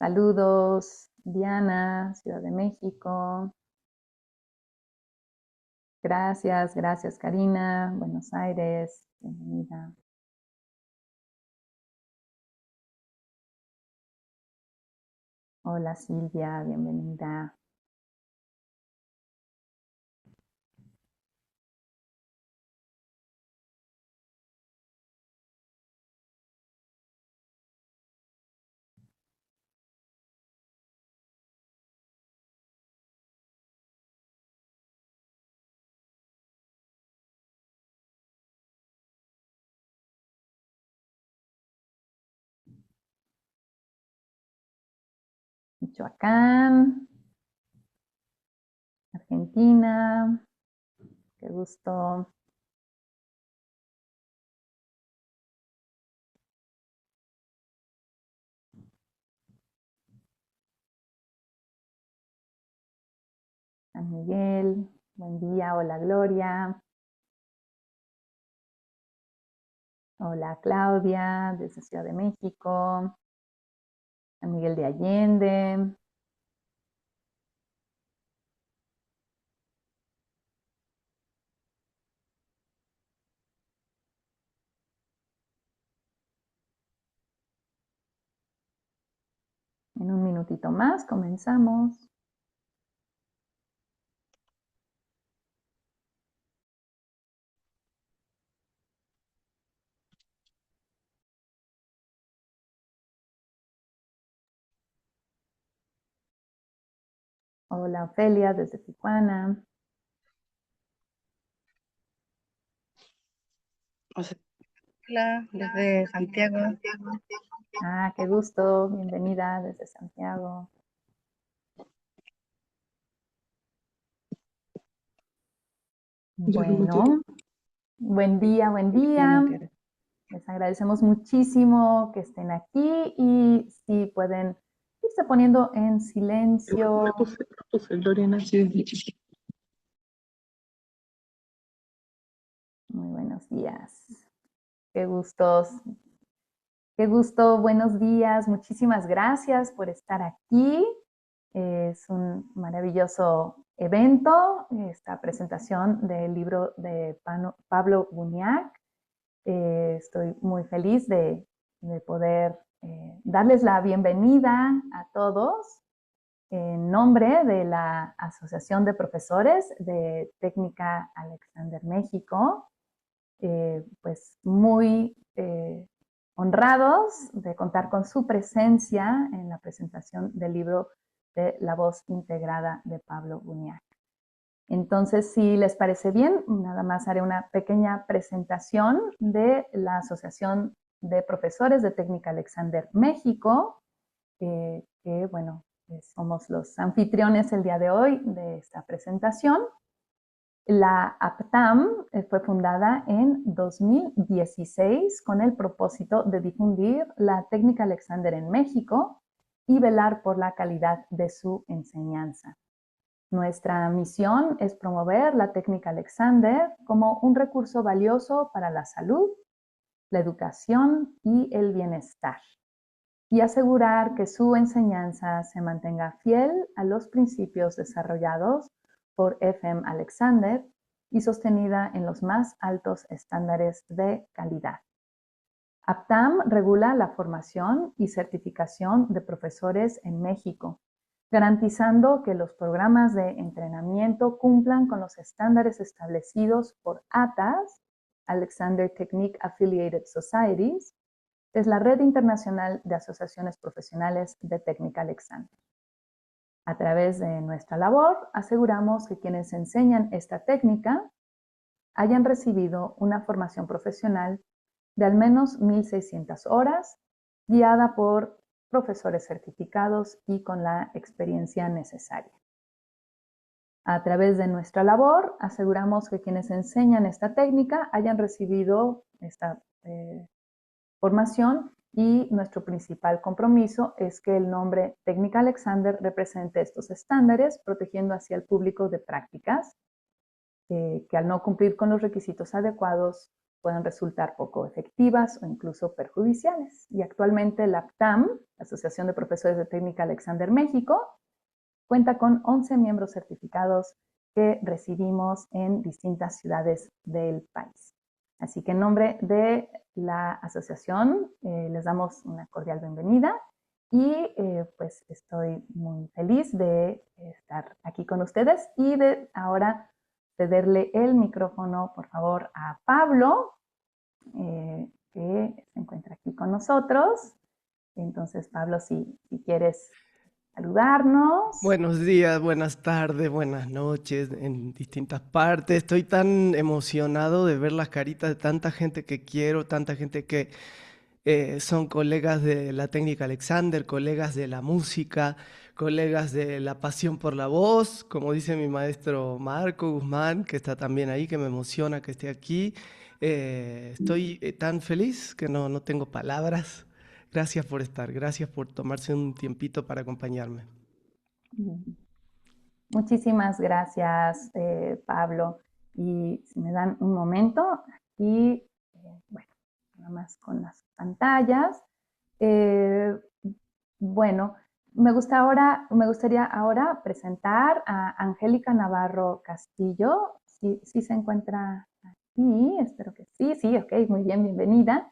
Saludos, Diana, Ciudad de México. Gracias, gracias, Karina, Buenos Aires, bienvenida. Hola, Silvia, bienvenida. Michoacán, Argentina, qué gusto. San Miguel, buen día, hola Gloria. Hola Claudia, desde Ciudad de México. San Miguel de Allende. En un minutito más comenzamos. Hola Ofelia, desde Tijuana. Hola, desde Santiago. Ah, qué gusto, bienvenida desde Santiago. Bueno, buen día, buen día. Les agradecemos muchísimo que estén aquí y si pueden irse poniendo en silencio. Muy buenos días. Qué gustos. Qué gusto, buenos días. Muchísimas gracias por estar aquí. Es un maravilloso evento, esta presentación del libro de Pablo Buñac. Estoy muy feliz de poder darles la bienvenida a todos en nombre de la Asociación de Profesores de Técnica Alexander México. Pues muy honrados de contar con su presencia en la presentación del libro de La Voz Integrada de Pablo Buñac. Entonces, si les parece bien, nada más haré una pequeña presentación de la Asociación de Profesores de Técnica Alexander México, que bueno, somos los anfitriones el día de hoy de esta presentación. La APTAM fue fundada en 2016 con el propósito de difundir la técnica Alexander en México y velar por la calidad de su enseñanza. Nuestra misión es promover la técnica Alexander como un recurso valioso para la salud, la educación y el bienestar, y asegurar que su enseñanza se mantenga fiel a los principios desarrollados por FM Alexander y sostenida en los más altos estándares de calidad. APTAM regula la formación y certificación de profesores en México, garantizando que los programas de entrenamiento cumplan con los estándares establecidos por ATAS, Alexander Technique Affiliated Societies, es la Red Internacional de Asociaciones Profesionales de Técnica Alexander. A través de nuestra labor, aseguramos que quienes enseñan esta técnica hayan recibido una formación profesional de al menos 1,600 horas, guiada por profesores certificados y con la experiencia necesaria. A través de nuestra labor, aseguramos que quienes enseñan esta técnica hayan recibido esta formación y nuestro principal compromiso es que el nombre Técnica Alexander represente estos estándares, protegiendo así al público de prácticas que al no cumplir con los requisitos adecuados pueden resultar poco efectivas o incluso perjudiciales. Y actualmente la APTAM, la Asociación de Profesores de Técnica Alexander México, cuenta con 11 miembros certificados que residimos en distintas ciudades del país. Así que en nombre de la asociación les damos una cordial bienvenida y pues estoy muy feliz de estar aquí con ustedes y de ahora cederle el micrófono, por favor, a Pablo, que se encuentra aquí con nosotros. Entonces, Pablo, si quieres saludarnos. Buenos días, buenas tardes, buenas noches en distintas partes. Estoy tan emocionado de ver las caritas de tanta gente que quiero, tanta gente que son colegas de la técnica Alexander, colegas de la música, colegas de la pasión por la voz, como dice mi maestro Marco Guzmán, que está también ahí, que me emociona que esté aquí. Estoy tan feliz que no tengo palabras. Gracias por estar, gracias por tomarse un tiempito para acompañarme. Muchísimas gracias, Pablo. Y si me dan un momento, aquí, bueno, nada más con las pantallas. Bueno, me gustaría ahora presentar a Angélica Navarro Castillo. Sí se encuentra aquí, espero que sí, ok, muy bien, bienvenida.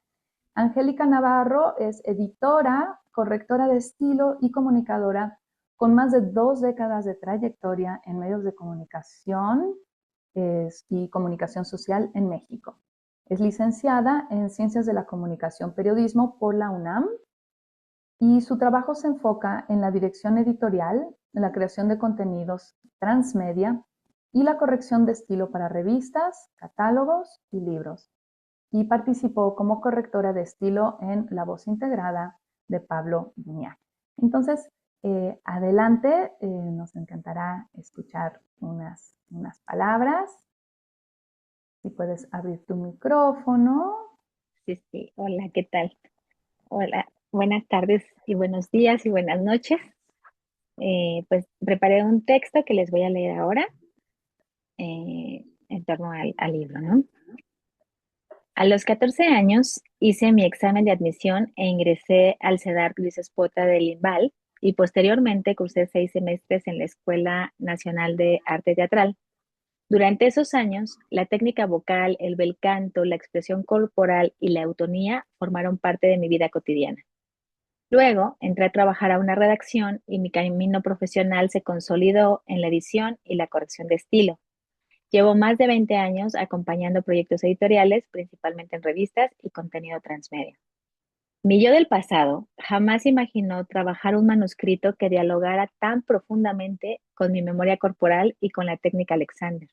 Angélica Navarro es editora, correctora de estilo y comunicadora con más de 2 décadas de trayectoria en medios de comunicación y comunicación social en México. Es licenciada en Ciencias de la Comunicación Periodismo por la UNAM y su trabajo se enfoca en la dirección editorial, en la creación de contenidos transmedia y la corrección de estilo para revistas, catálogos y libros. Y participó como correctora de estilo en La Voz Integrada de Pablo Guiñac. Entonces, adelante, nos encantará escuchar unas palabras. Si puedes abrir tu micrófono. Sí. Hola, ¿qué tal? Hola, buenas tardes y buenos días y buenas noches. Pues preparé un texto que les voy a leer ahora en torno al libro, ¿no? A los 14 años hice mi examen de admisión e ingresé al CEDARC Luis Espota de Limbal y posteriormente cursé 6 semestres en la Escuela Nacional de Arte Teatral. Durante esos años, la técnica vocal, el bel canto, la expresión corporal y la eutonía formaron parte de mi vida cotidiana. Luego entré a trabajar a una redacción y mi camino profesional se consolidó en la edición y la corrección de estilo. Llevo más de 20 años acompañando proyectos editoriales, principalmente en revistas y contenido transmedia. Mi yo del pasado jamás imaginó trabajar un manuscrito que dialogara tan profundamente con mi memoria corporal y con la técnica Alexander.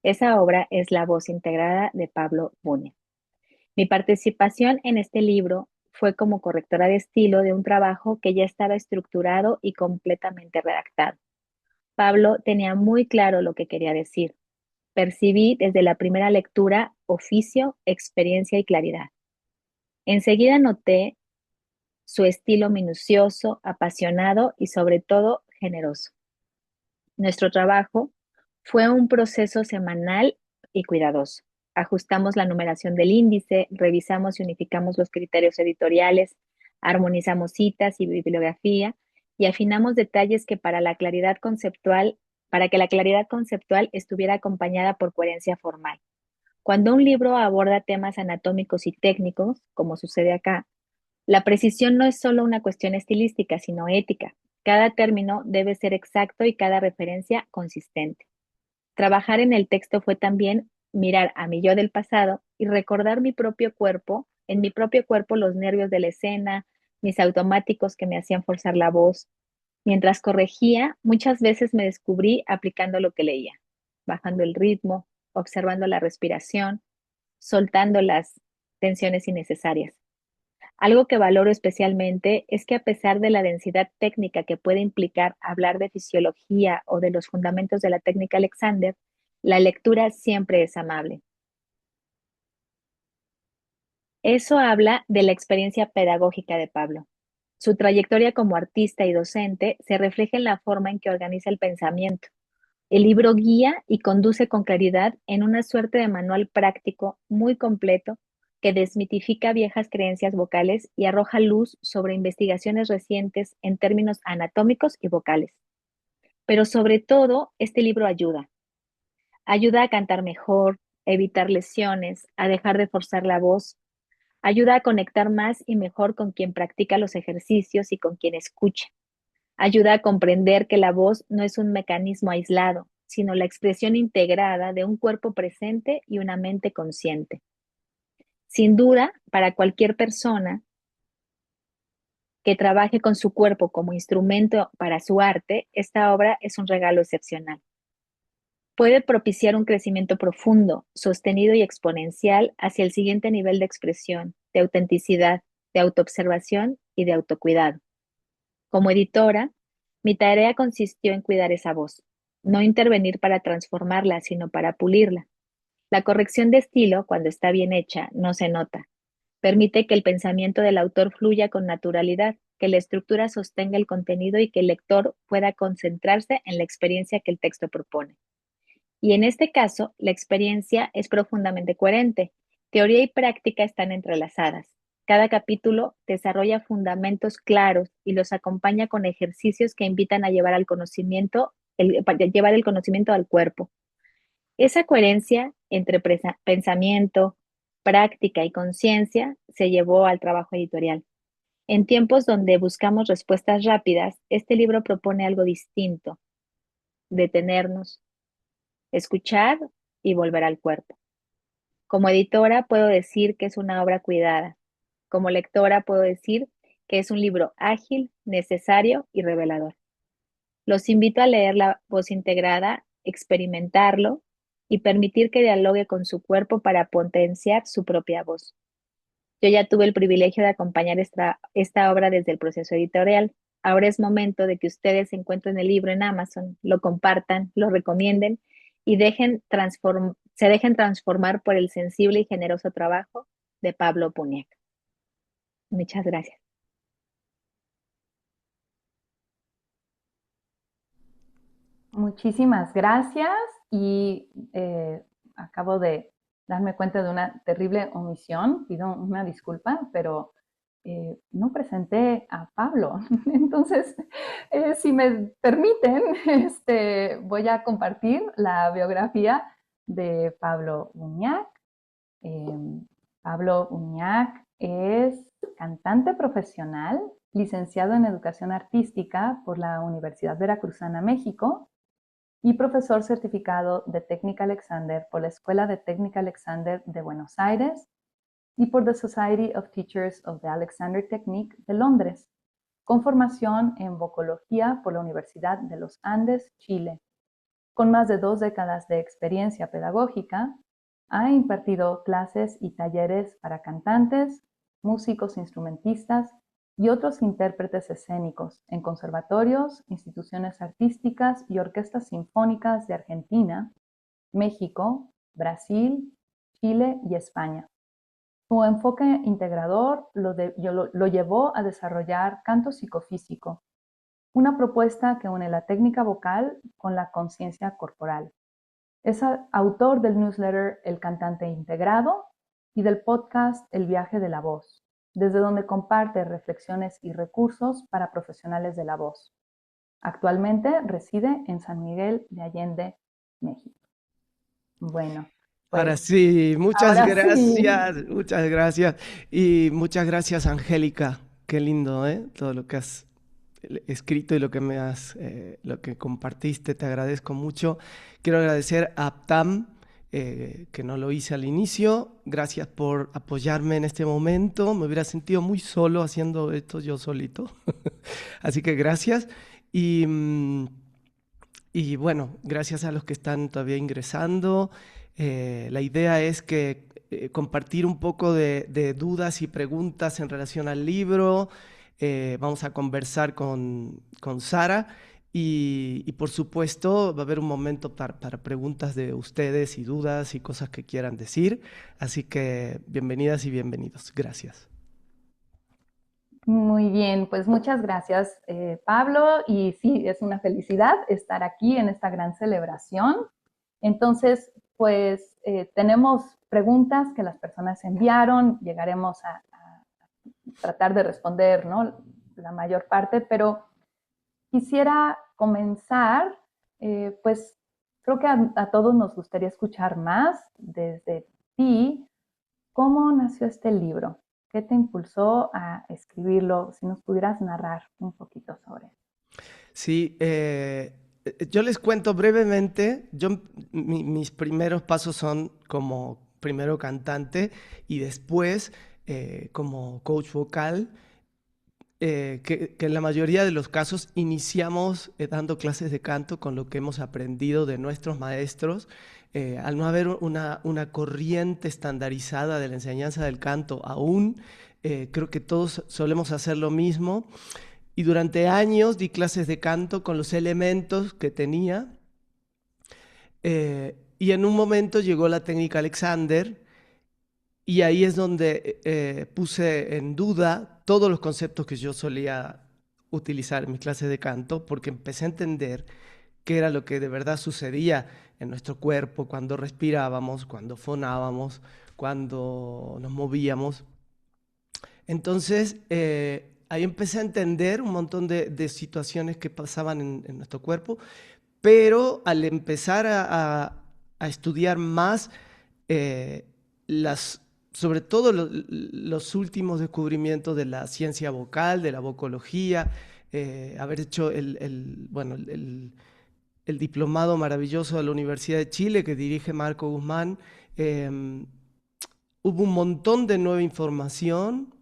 Esa obra es La Voz Integrada de Pablo Bune. Mi participación en este libro fue como correctora de estilo de un trabajo que ya estaba estructurado y completamente redactado. Pablo tenía muy claro lo que quería decir. Percibí desde la primera lectura oficio, experiencia y claridad. Enseguida noté su estilo minucioso, apasionado y sobre todo generoso. Nuestro trabajo fue un proceso semanal y cuidadoso. Ajustamos la numeración del índice, revisamos y unificamos los criterios editoriales, armonizamos citas y bibliografía y afinamos detalles que para que la claridad conceptual estuviera acompañada por coherencia formal. Cuando un libro aborda temas anatómicos y técnicos, como sucede acá, la precisión no es solo una cuestión estilística, sino ética. Cada término debe ser exacto y cada referencia consistente. Trabajar en el texto fue también mirar a mi yo del pasado y recordar en mi propio cuerpo los nervios de la escena, mis automáticos que me hacían forzar la voz. Mientras corregía, muchas veces me descubrí aplicando lo que leía, bajando el ritmo, observando la respiración, soltando las tensiones innecesarias. Algo que valoro especialmente es que a pesar de la densidad técnica que puede implicar hablar de fisiología o de los fundamentos de la técnica Alexander, la lectura siempre es amable. Eso habla de la experiencia pedagógica de Pablo. Su trayectoria como artista y docente se refleja en la forma en que organiza el pensamiento, El libro guía y conduce con claridad en una suerte de manual práctico muy completo que desmitifica viejas creencias vocales y arroja luz sobre investigaciones recientes en términos anatómicos y vocales. Pero sobre todo, este libro ayuda a cantar mejor, a evitar lesiones, a dejar de forzar la voz, ayuda a conectar más y mejor con quien practica los ejercicios y con quien escucha. Ayuda a comprender que la voz no es un mecanismo aislado, sino la expresión integrada de un cuerpo presente y una mente consciente. Sin duda, para cualquier persona que trabaje con su cuerpo como instrumento para su arte, esta obra es un regalo excepcional. Puede propiciar un crecimiento profundo, sostenido y exponencial hacia el siguiente nivel de expresión, de autenticidad, de autoobservación y de autocuidado. Como editora, mi tarea consistió en cuidar esa voz, no intervenir para transformarla, sino para pulirla. La corrección de estilo, cuando está bien hecha, no se nota. Permite que el pensamiento del autor fluya con naturalidad, que la estructura sostenga el contenido y que el lector pueda concentrarse en la experiencia que el texto propone. Y en este caso, la experiencia es profundamente coherente. Teoría y práctica están entrelazadas. Cada capítulo desarrolla fundamentos claros y los acompaña con ejercicios que invitan a llevar llevar el conocimiento al cuerpo. Esa coherencia entre pensamiento, práctica y conciencia se llevó al trabajo editorial. En tiempos donde buscamos respuestas rápidas, este libro propone algo distinto: detenernos, escuchar y volver al cuerpo. Como editora puedo decir que es una obra cuidada. Como lectora puedo decir que es un libro ágil, necesario y revelador. Los invito a leer La Voz Integrada, experimentarlo y permitir que dialogue con su cuerpo para potenciar su propia voz. Yo ya tuve el privilegio de acompañar esta obra desde el proceso editorial. Ahora es momento de que ustedes encuentren el libro en Amazon, lo compartan, lo recomienden y se dejen transformar por el sensible y generoso trabajo de Pablo Puniak. Muchas gracias. Muchísimas gracias y acabo de darme cuenta de una terrible omisión. Pido una disculpa, pero no presenté a Pablo. Entonces, si me permiten, voy a compartir la biografía de Pablo Uñac. Pablo Uñac es cantante profesional, licenciado en Educación Artística por la Universidad Veracruzana, México, y profesor certificado de Técnica Alexander por la Escuela de Técnica Alexander de Buenos Aires y por The Society of Teachers of the Alexander Technique de Londres, con formación en vocología por la Universidad de los Andes, Chile. Con más de 2 décadas de experiencia pedagógica, ha impartido clases y talleres para cantantes, músicos instrumentistas y otros intérpretes escénicos en conservatorios, instituciones artísticas y orquestas sinfónicas de Argentina, México, Brasil, Chile y España. Su enfoque integrador lo llevó a desarrollar canto psicofísico, una propuesta que une la técnica vocal con la conciencia corporal. Es autor del newsletter El Cantante Integrado y del podcast El Viaje de la Voz, desde donde comparte reflexiones y recursos para profesionales de la voz. Actualmente reside en San Miguel de Allende, México. Bueno, pues Ahora sí, muchas ahora sí. muchas gracias. Y muchas gracias, Angélica. Qué lindo, ¿eh? Todo lo que has escrito y lo que lo que compartiste, te agradezco mucho. Quiero agradecer a Aptam, que no lo hice al inicio. Gracias por apoyarme en este momento. Me hubiera sentido muy solo haciendo esto yo solito. Así que gracias. Y bueno, gracias a los que están todavía ingresando. La idea es que compartir un poco de dudas y preguntas en relación al libro. Vamos a conversar con Sara y por supuesto va a haber un momento para preguntas de ustedes y dudas y cosas que quieran decir. Así que bienvenidas y bienvenidos. Gracias. Muy bien, pues muchas gracias, Pablo. Y sí, es una felicidad estar aquí en esta gran celebración. Entonces, pues tenemos preguntas que las personas enviaron, llegaremos a tratar de responder, ¿no? La mayor parte, pero quisiera comenzar, pues creo que a todos nos gustaría escuchar más desde ti. ¿Cómo nació este libro? ¿Qué te impulsó a escribirlo? Si nos pudieras narrar un poquito sobre eso. Sí, yo les cuento brevemente. Mis primeros pasos son como primero cantante y después como coach vocal, que en la mayoría de los casos iniciamos dando clases de canto con lo que hemos aprendido de nuestros maestros. Al no haber una corriente estandarizada de la enseñanza del canto aún, creo que todos solemos hacer lo mismo. Y durante años di clases de canto con los elementos que tenía. Y en un momento llegó la técnica Alexander, y ahí es donde puse en duda todos los conceptos que yo solía utilizar en mis clases de canto, porque empecé a entender qué era lo que de verdad sucedía en nuestro cuerpo cuando respirábamos, cuando fonábamos, cuando nos movíamos. Entonces, ahí empecé a entender un montón de situaciones que pasaban en nuestro cuerpo, pero al empezar a estudiar más, eh, las, sobre todo los últimos descubrimientos de la ciencia vocal, de la vocología, haber hecho bueno, el diplomado maravilloso de la Universidad de Chile que dirige Marco Guzmán, hubo un montón de nueva información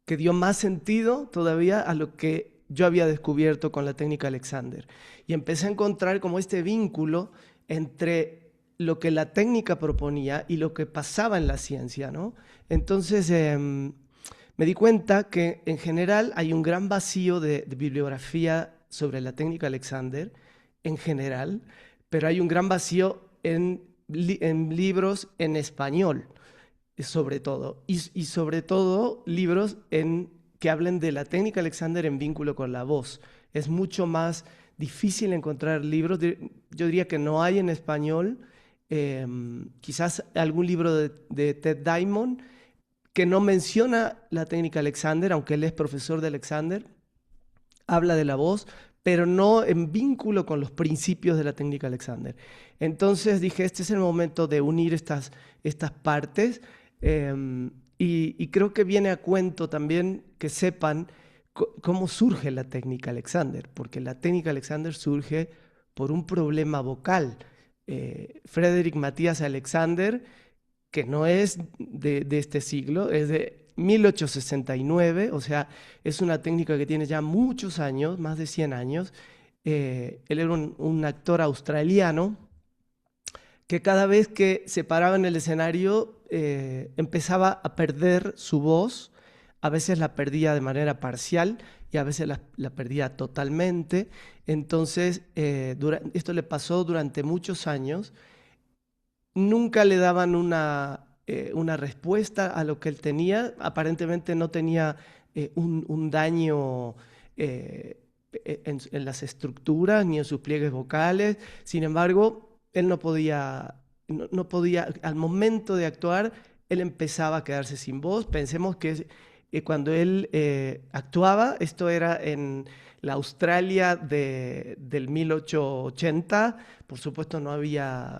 que dio más sentido todavía a lo que yo había descubierto con la técnica Alexander. Y empecé a encontrar como este vínculo entre lo que la técnica proponía y lo que pasaba en la ciencia, ¿no? Entonces me di cuenta que en general hay un gran vacío de bibliografía sobre la técnica Alexander, en general, pero hay un gran vacío en libros en español sobre todo, y sobre todo libros que hablen de la técnica Alexander en vínculo con la voz. Es mucho más difícil encontrar libros, yo diría que no hay en español, quizás algún libro de Ted Diamond que no menciona la técnica Alexander, aunque él es profesor de Alexander, habla de la voz, pero no en vínculo con los principios de la técnica Alexander. Entonces dije, este es el momento de unir estas partes, y creo que viene a cuento también que sepan cómo surge la técnica Alexander, porque la técnica Alexander surge por un problema vocal. Frederick Matthias Alexander, que no es de este siglo, es de 1869, o sea, es una técnica que tiene ya muchos años, más de 100 años. Él era un actor australiano que cada vez que se paraba en el escenario empezaba a perder su voz. A veces la perdía de manera parcial y a veces la perdía totalmente. Entonces, esto le pasó durante muchos años. Nunca le daban una respuesta a lo que él tenía. Aparentemente no tenía un daño en las estructuras ni en sus pliegues vocales. Sin embargo, él no podía, al momento de actuar, él empezaba a quedarse sin voz. Pensemos que cuando él actuaba, esto era en la Australia del 1880, por supuesto no había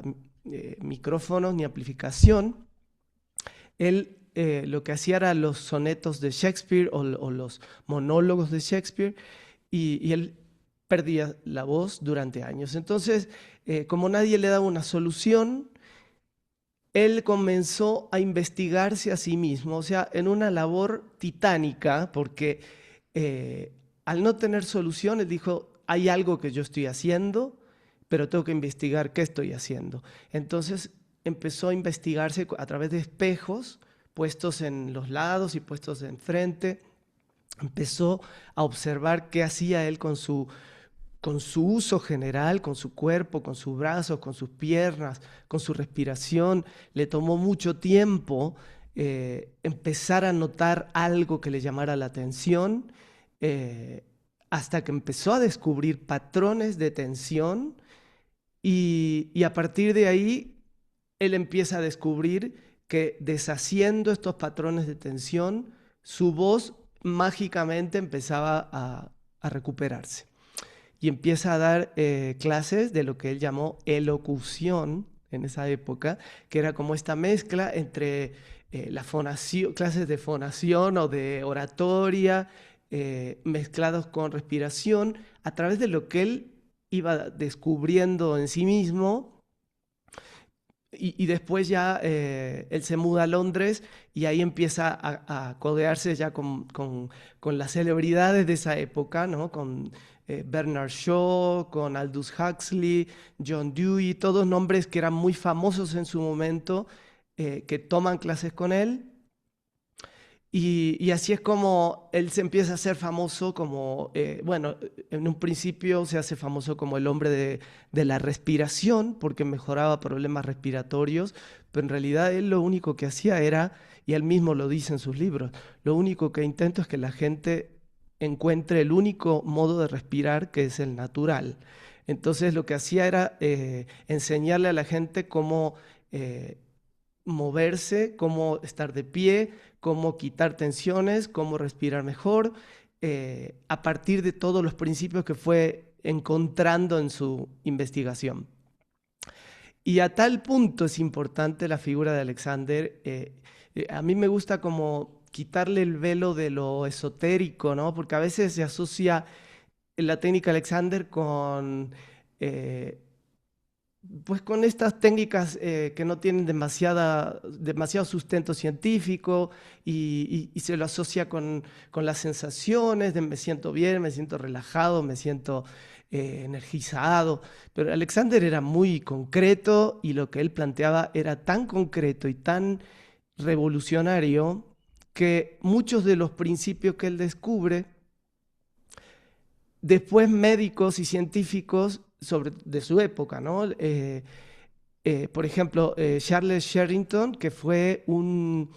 micrófonos ni amplificación. Él lo que hacía era los sonetos de Shakespeare o los monólogos de Shakespeare, y él perdía la voz durante años. Entonces, como nadie le daba una solución, él comenzó a investigarse a sí mismo, o sea, en una labor titánica, porque al no tener solución, él dijo, hay algo que yo estoy haciendo, pero tengo que investigar qué estoy haciendo. Entonces empezó a investigarse a través de espejos puestos en los lados y puestos enfrente. Empezó a observar qué hacía él con su uso general, con su cuerpo, con sus brazos, con sus piernas, con su respiración. Le tomó mucho tiempo empezar a notar algo que le llamara la atención, hasta que empezó a descubrir patrones de tensión y a partir de ahí él empieza a descubrir que deshaciendo estos patrones de tensión, su voz mágicamente empezaba a recuperarse. Y empieza a dar clases de lo que él llamó elocución en esa época, que era como esta mezcla entre la fonación, clases de fonación o de oratoria, mezclados con respiración, a través de lo que él iba descubriendo en sí mismo. Y después ya él se muda a Londres y ahí empieza a codearse ya con las celebridades de esa época, ¿no? Con Bernard Shaw, con Aldous Huxley, John Dewey, todos nombres que eran muy famosos en su momento, que toman clases con él. Y así es como él se empieza a hacer famoso como, bueno, en un principio se hace famoso como el hombre de la respiración, porque mejoraba problemas respiratorios, pero en realidad él lo único que hacía era, y él mismo lo dice en sus libros, lo único que intento es que la gente encuentre el único modo de respirar, que es el natural. Entonces lo que hacía era enseñarle a la gente cómo moverse, cómo estar de pie, cómo quitar tensiones, cómo respirar mejor, a partir de todos los principios que fue encontrando en su investigación. Y a tal punto es importante la figura de Alexander. A mí me gusta como quitarle el velo de lo esotérico, ¿no? Porque a veces se asocia la técnica Alexander con pues con estas técnicas que no tienen demasiado sustento científico y se lo asocia con las sensaciones de me siento bien, me siento relajado, me siento energizado. Pero Alexander era muy concreto y lo que él planteaba era tan concreto y tan revolucionario que muchos de los principios que él descubre, después médicos y científicos de su época, ¿no? Por ejemplo, Charles Sherrington, que fue un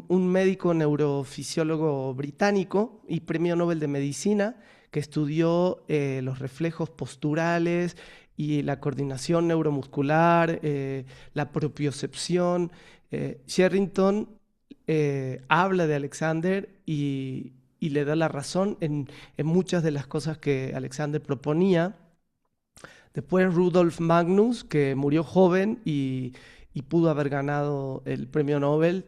médico neurofisiólogo británico y premio Nobel de Medicina, que estudió los reflejos posturales y la coordinación neuromuscular, la propiocepción. Sherrington habla de Alexander y le da la razón en muchas de las cosas que Alexander proponía. Después Rudolf Magnus, que murió joven y pudo haber ganado el premio Nobel.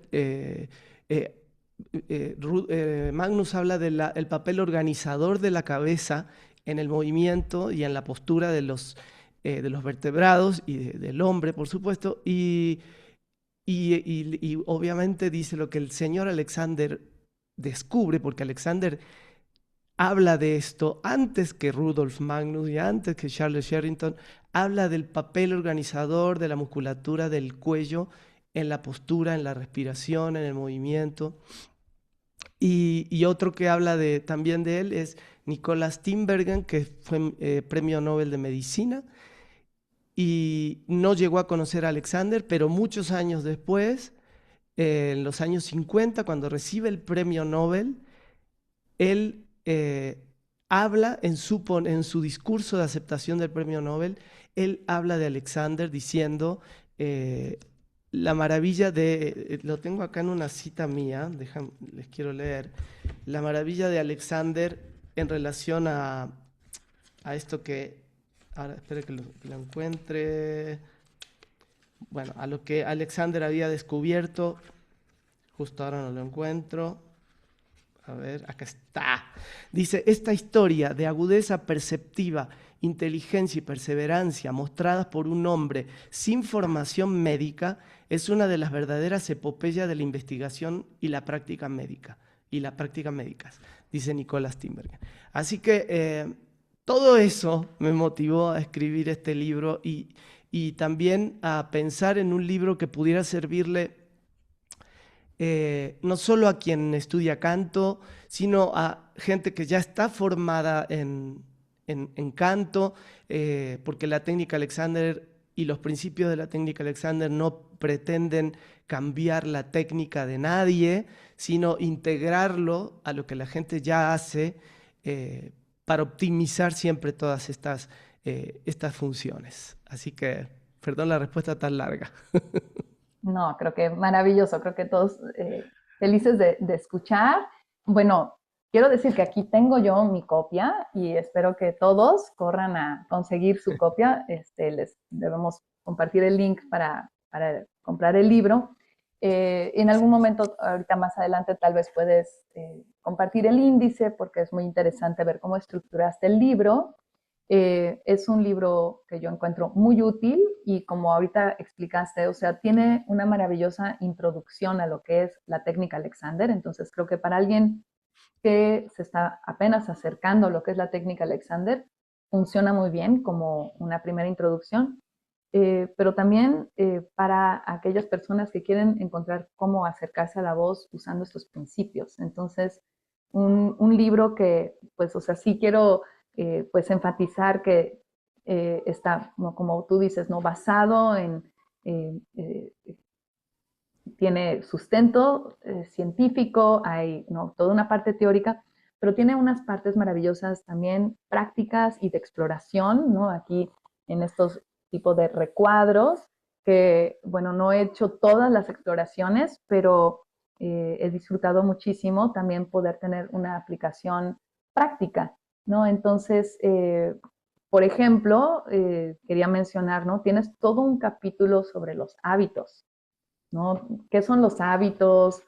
Magnus habla del papel organizador de la cabeza en el movimiento y en la postura de los vertebrados y del hombre, por supuesto. Y obviamente dice lo que el señor Alexander descubre, porque Alexander habla de esto antes que Rudolf Magnus y antes que Charles Sherrington, habla del papel organizador de la musculatura del cuello en la postura, en la respiración, en el movimiento. Y otro que habla también de él es Nicolas Tinbergen, que fue premio Nobel de Medicina y no llegó a conocer a Alexander, pero muchos años después, en los años 50, cuando recibe el premio Nobel, él habla en su discurso de aceptación del premio Nobel, él habla de Alexander diciendo la maravilla lo tengo acá en una cita mía, les quiero leer, la maravilla de Alexander en relación a esto que, ahora espero que lo encuentre, bueno, a lo que Alexander había descubierto, justo ahora no lo encuentro. A ver, acá está. Dice, esta historia de agudeza perceptiva, inteligencia y perseverancia mostradas por un hombre sin formación médica es una de las verdaderas epopeyas de la investigación y la práctica médica. Médicas, dice Nicolas Tinbergen. Así que todo eso me motivó a escribir este libro y también a pensar en un libro que pudiera servirle no solo a quien estudia canto, sino a gente que ya está formada en canto, porque la técnica Alexander y los principios de la técnica Alexander no pretenden cambiar la técnica de nadie, sino integrarlo a lo que la gente ya hace para optimizar siempre todas estas funciones. Así que, perdón la respuesta tan larga. No, creo que maravilloso, creo que todos felices de escuchar. Bueno, quiero decir que aquí tengo yo mi copia y espero que todos corran a conseguir su copia. Les debemos compartir el link para comprar el libro. En algún momento, ahorita más adelante, tal vez puedes compartir el índice porque es muy interesante ver cómo estructuraste el libro. Es un libro que yo encuentro muy útil y como ahorita explicaste, o sea, tiene una maravillosa introducción a lo que es la técnica Alexander. Entonces creo que para alguien que se está apenas acercando a lo que es la técnica Alexander, funciona muy bien como una primera introducción, pero también para aquellas personas que quieren encontrar cómo acercarse a la voz usando estos principios. Entonces, un libro que, pues, o sea, sí quiero pues enfatizar que está, ¿no? Como tú dices, ¿no? Basado en, tiene sustento científico, hay, ¿no? Toda una parte teórica, pero tiene unas partes maravillosas también prácticas y de exploración, ¿no? Aquí en estos tipos de recuadros, que, bueno, no he hecho todas las exploraciones, pero he disfrutado muchísimo también poder tener una aplicación práctica, ¿no? Entonces, por ejemplo, quería mencionar, ¿no? Tienes todo un capítulo sobre los hábitos, ¿no? ¿Qué son los hábitos?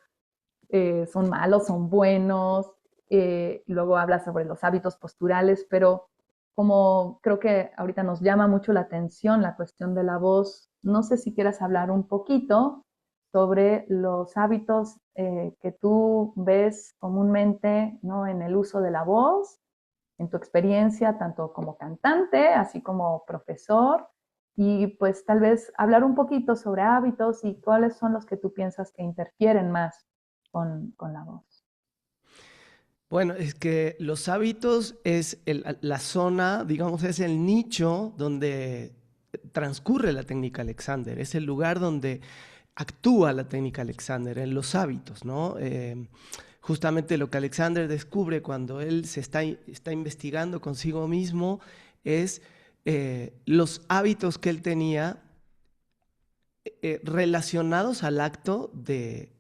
¿Son malos? ¿Son buenos? Luego habla sobre los hábitos posturales, pero como creo que ahorita nos llama mucho la atención la cuestión de la voz, no sé si quieras hablar un poquito sobre los hábitos que tú ves comúnmente, ¿no? En el uso de la voz, en tu experiencia, tanto como cantante, así como profesor, y pues tal vez hablar un poquito sobre hábitos y cuáles son los que tú piensas que interfieren más con la voz. Bueno, es que los hábitos es la zona, digamos, es el nicho donde transcurre la técnica Alexander, es el lugar donde actúa la técnica Alexander, en los hábitos, ¿no? Justamente lo que Alexander descubre cuando él está investigando consigo mismo es los hábitos que él tenía relacionados al acto de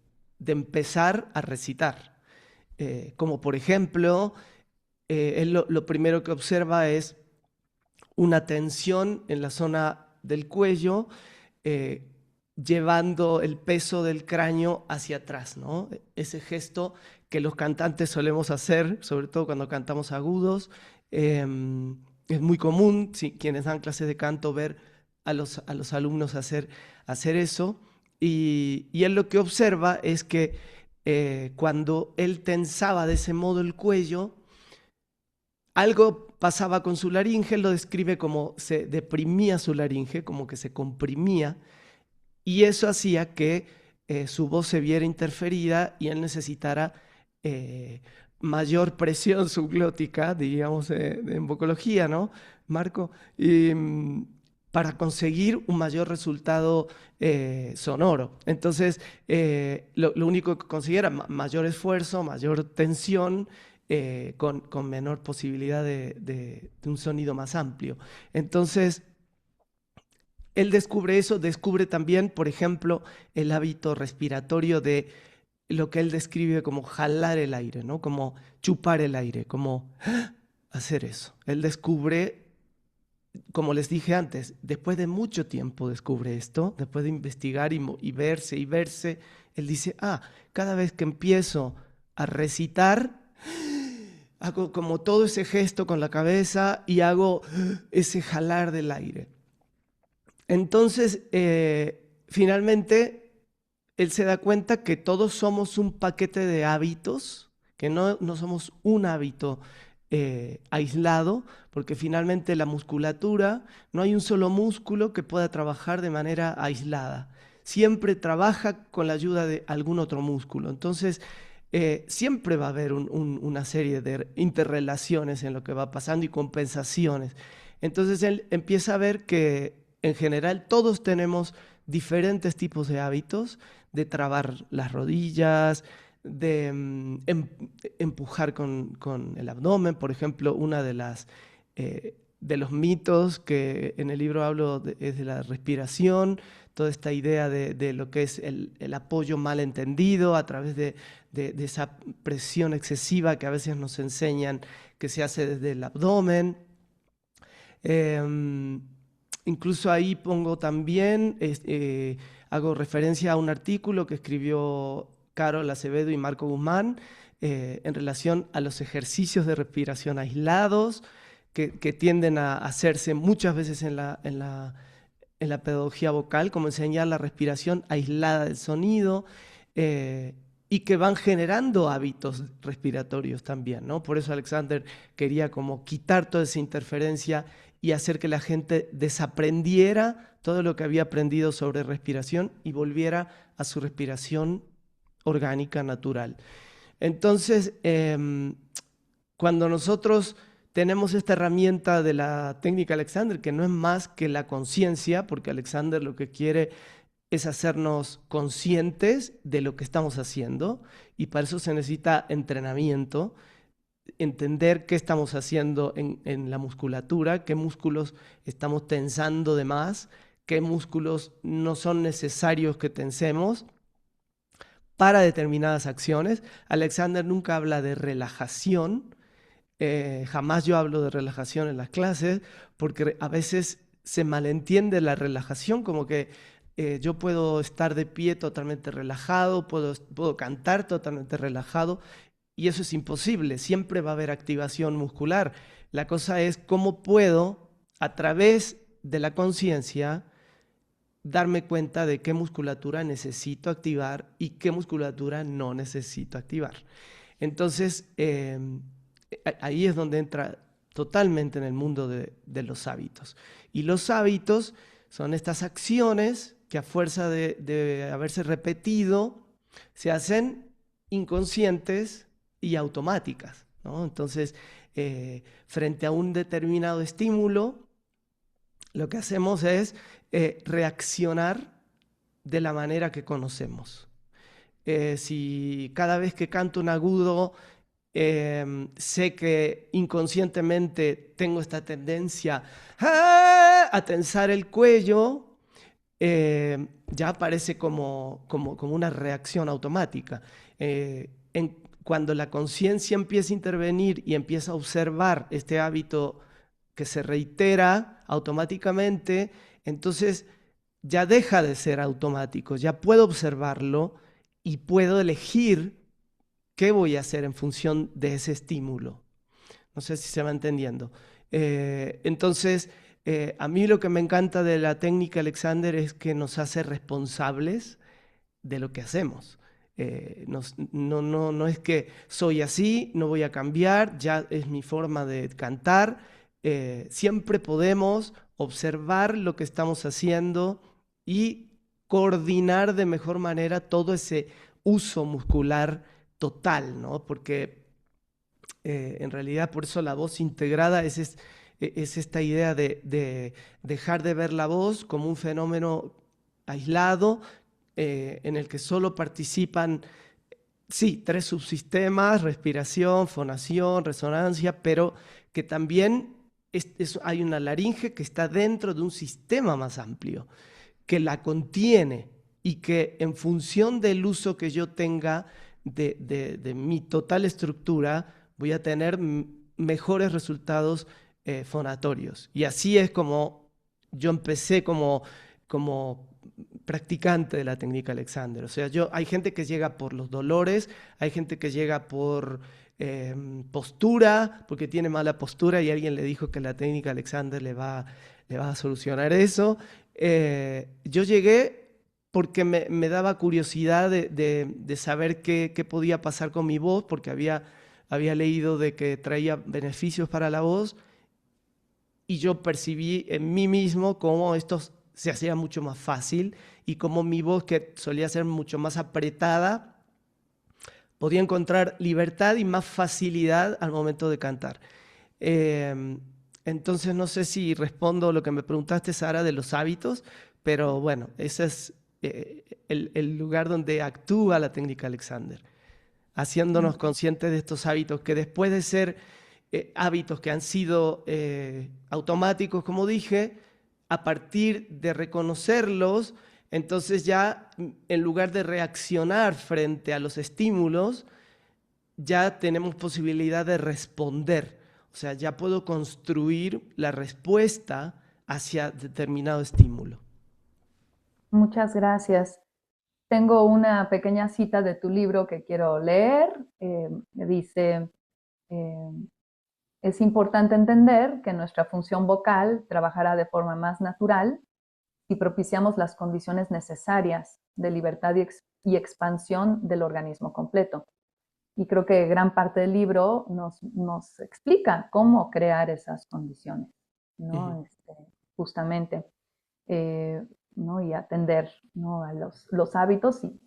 empezar a recitar. Como por ejemplo, él lo primero que observa es una tensión en la zona del cuello, llevando el peso del cráneo hacia atrás, ¿no? Ese gesto que los cantantes solemos hacer, sobre todo cuando cantamos agudos. Es muy común, quienes dan clases de canto, ver a los alumnos hacer eso. Y él lo que observa es que cuando él tensaba de ese modo el cuello, algo pasaba con su laringe. Él lo describe como se deprimía su laringe, como que se comprimía, y eso hacía que su voz se viera interferida y él necesitara mayor presión subglótica, digamos, en vocología, ¿no, Marco? Para conseguir un mayor resultado sonoro. Entonces, lo único que conseguía era mayor esfuerzo, mayor tensión, con menor posibilidad de un sonido más amplio. Entonces, él descubre eso, descubre también, por ejemplo, el hábito respiratorio de lo que él describe como jalar el aire, ¿no? Como chupar el aire, como hacer eso. Él descubre, como les dije antes, después de mucho tiempo descubre esto, después de investigar y verse, él dice, cada vez que empiezo a recitar, hago como todo ese gesto con la cabeza y hago ese jalar del aire. Entonces, finalmente, él se da cuenta que todos somos un paquete de hábitos, que no somos un hábito aislado, porque finalmente la musculatura, no hay un solo músculo que pueda trabajar de manera aislada. Siempre trabaja con la ayuda de algún otro músculo. Entonces, siempre va a haber una serie de interrelaciones en lo que va pasando y compensaciones. Entonces él empieza a ver que en general todos tenemos diferentes tipos de hábitos, de trabar las rodillas, de empujar con el abdomen. Por ejemplo, una de los mitos que en el libro hablo es de la respiración, toda esta idea de lo que es el apoyo mal entendido a través de esa presión excesiva que a veces nos enseñan que se hace desde el abdomen. Incluso ahí pongo también, hago referencia a un artículo que escribió Carol Acevedo y Marco Guzmán en relación a los ejercicios de respiración aislados que tienden a hacerse muchas veces en la pedagogía vocal, como enseñar la respiración aislada del sonido, y que van generando hábitos respiratorios también, ¿no? Por eso Alexander quería como quitar toda esa interferencia y hacer que la gente desaprendiera todo lo que había aprendido sobre respiración y volviera a su respiración orgánica, natural. Entonces, cuando nosotros tenemos esta herramienta de la técnica Alexander, que no es más que la conciencia, porque Alexander lo que quiere es hacernos conscientes de lo que estamos haciendo, y para eso se necesita entrenamiento, entender qué estamos haciendo en la musculatura, qué músculos estamos tensando de más, qué músculos no son necesarios que tensemos para determinadas acciones. Alexander nunca habla de relajación, jamás yo hablo de relajación en las clases, porque a veces se malentiende la relajación como que yo puedo estar de pie totalmente relajado, puedo cantar totalmente relajado, y eso es imposible, siempre va a haber activación muscular. La cosa es cómo puedo, a través de la conciencia, darme cuenta de qué musculatura necesito activar y qué musculatura no necesito activar. Entonces, ahí es donde entra totalmente en el mundo de los hábitos. Y los hábitos son estas acciones que a fuerza de haberse repetido, se hacen inconscientes y automáticas, ¿no? Entonces, frente a un determinado estímulo, lo que hacemos es reaccionar de la manera que conocemos. Si cada vez que canto un agudo, sé que inconscientemente tengo esta tendencia a tensar el cuello, ya aparece como una reacción automática. Cuando la conciencia empieza a intervenir y empieza a observar este hábito que se reitera automáticamente, entonces ya deja de ser automático, ya puedo observarlo y puedo elegir qué voy a hacer en función de ese estímulo. No sé si se va entendiendo. Entonces, a mí lo que me encanta de la técnica Alexander es que nos hace responsables de lo que hacemos. No es que soy así, no voy a cambiar, ya es mi forma de cantar. Siempre podemos observar lo que estamos haciendo y coordinar de mejor manera todo ese uso muscular total, ¿no? Porque en realidad por eso la voz integrada es esta idea de dejar de ver la voz como un fenómeno aislado en el que solo participan, sí, 3 subsistemas: respiración, fonación, resonancia, pero que también hay una laringe que está dentro de un sistema más amplio, que la contiene y que en función del uso que yo tenga de mi total estructura, voy a tener mejores resultados fonatorios. Y así es como yo empecé como practicante de la técnica Alexander. O sea, hay gente que llega por los dolores, hay gente que llega por postura, porque tiene mala postura y alguien le dijo que la técnica Alexander le va a solucionar eso. Yo llegué porque me daba curiosidad de saber qué podía pasar con mi voz, porque había leído de que traía beneficios para la voz, y yo percibí en mí mismo cómo esto se hacía mucho más fácil y cómo mi voz, que solía ser mucho más apretada, podía encontrar libertad y más facilidad al momento de cantar. Entonces no sé si respondo lo que me preguntaste, Sara, de los hábitos, pero bueno, ese es el lugar donde actúa la técnica Alexander, haciéndonos conscientes de estos hábitos que después de ser hábitos que han sido automáticos, como dije, a partir de reconocerlos, entonces ya en lugar de reaccionar frente a los estímulos, ya tenemos posibilidad de responder. O sea, ya puedo construir la respuesta hacia determinado estímulo. Muchas gracias. Tengo una pequeña cita de tu libro que quiero leer. Dice, eh, es importante entender que nuestra función vocal trabajará de forma más natural si propiciamos las condiciones necesarias de libertad y expansión del organismo completo. Y creo que gran parte del libro nos explica cómo crear esas condiciones, ¿no? Justamente, eh, ¿no? Y atender, ¿no? A los hábitos y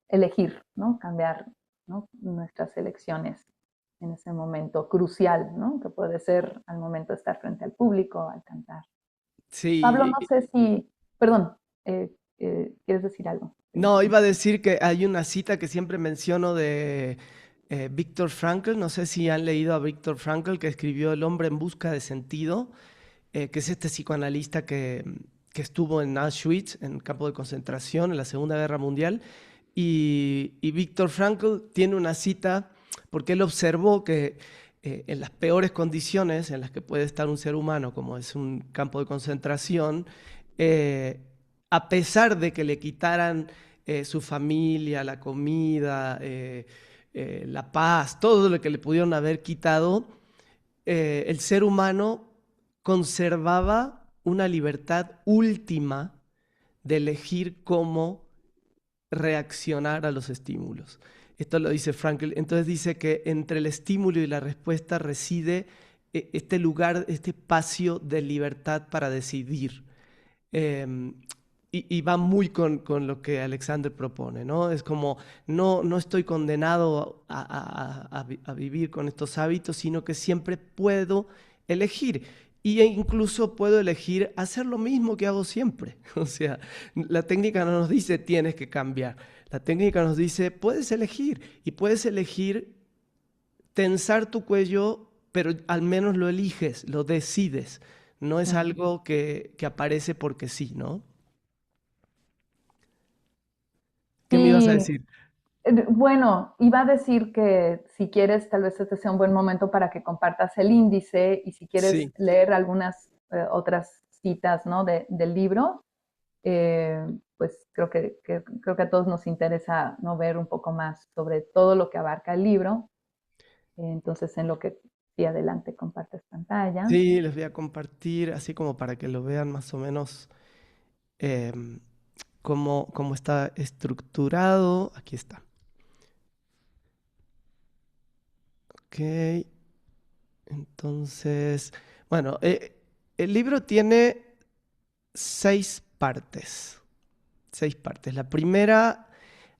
elegir, ¿no? Cambiar, ¿no? Nuestras elecciones en ese momento crucial, ¿no? Que puede ser al momento de estar frente al público, al cantar. Pablo, Sí, no sé si, perdón, ¿quieres decir algo? no, iba a decir que hay una cita que siempre menciono de Viktor Frankl. No sé si han leído a Viktor Frankl, que escribió El hombre en busca de sentido, que es este psicoanalista que estuvo en Auschwitz, en campo de concentración, en la Segunda Guerra Mundial. Y Viktor Frankl tiene una cita porque él observó que en las peores condiciones en las que puede estar un ser humano, como es un campo de concentración, eh, a pesar de que le quitaran su familia, la comida, la paz, todo lo que le pudieron haber quitado, el ser humano conservaba una libertad última de elegir cómo reaccionar a los estímulos. Esto lo dice Frankl. Entonces dice que entre el estímulo y la respuesta reside este lugar, este espacio de libertad para decidir. Eh, y va muy con lo que Alexander propone, ¿no? Es como, no estoy condenado a vivir con estos hábitos, sino que siempre puedo elegir. Y incluso puedo elegir hacer lo mismo que hago siempre. O sea, la técnica no nos dice tienes que cambiar. La técnica nos dice puedes elegir. Y puedes elegir tensar tu cuello, pero al menos lo eliges, lo decides. No es algo que aparece porque sí, ¿no? ¿Qué me ibas a Sí, decir? bueno, iba a decir que si quieres, tal vez este sea un buen momento para que compartas el índice y si quieres Sí, leer algunas otras citas, ¿no? Del libro, pues creo que a todos nos interesa, ¿no? Ver un poco más sobre todo lo que abarca el libro. Entonces, en lo que sí adelante compartes pantalla. sí, les voy a compartir así como para que lo vean más o menos em, cómo está estructurado. Aquí está. Ok, entonces, bueno, el libro tiene seis partes. Seis partes. La primera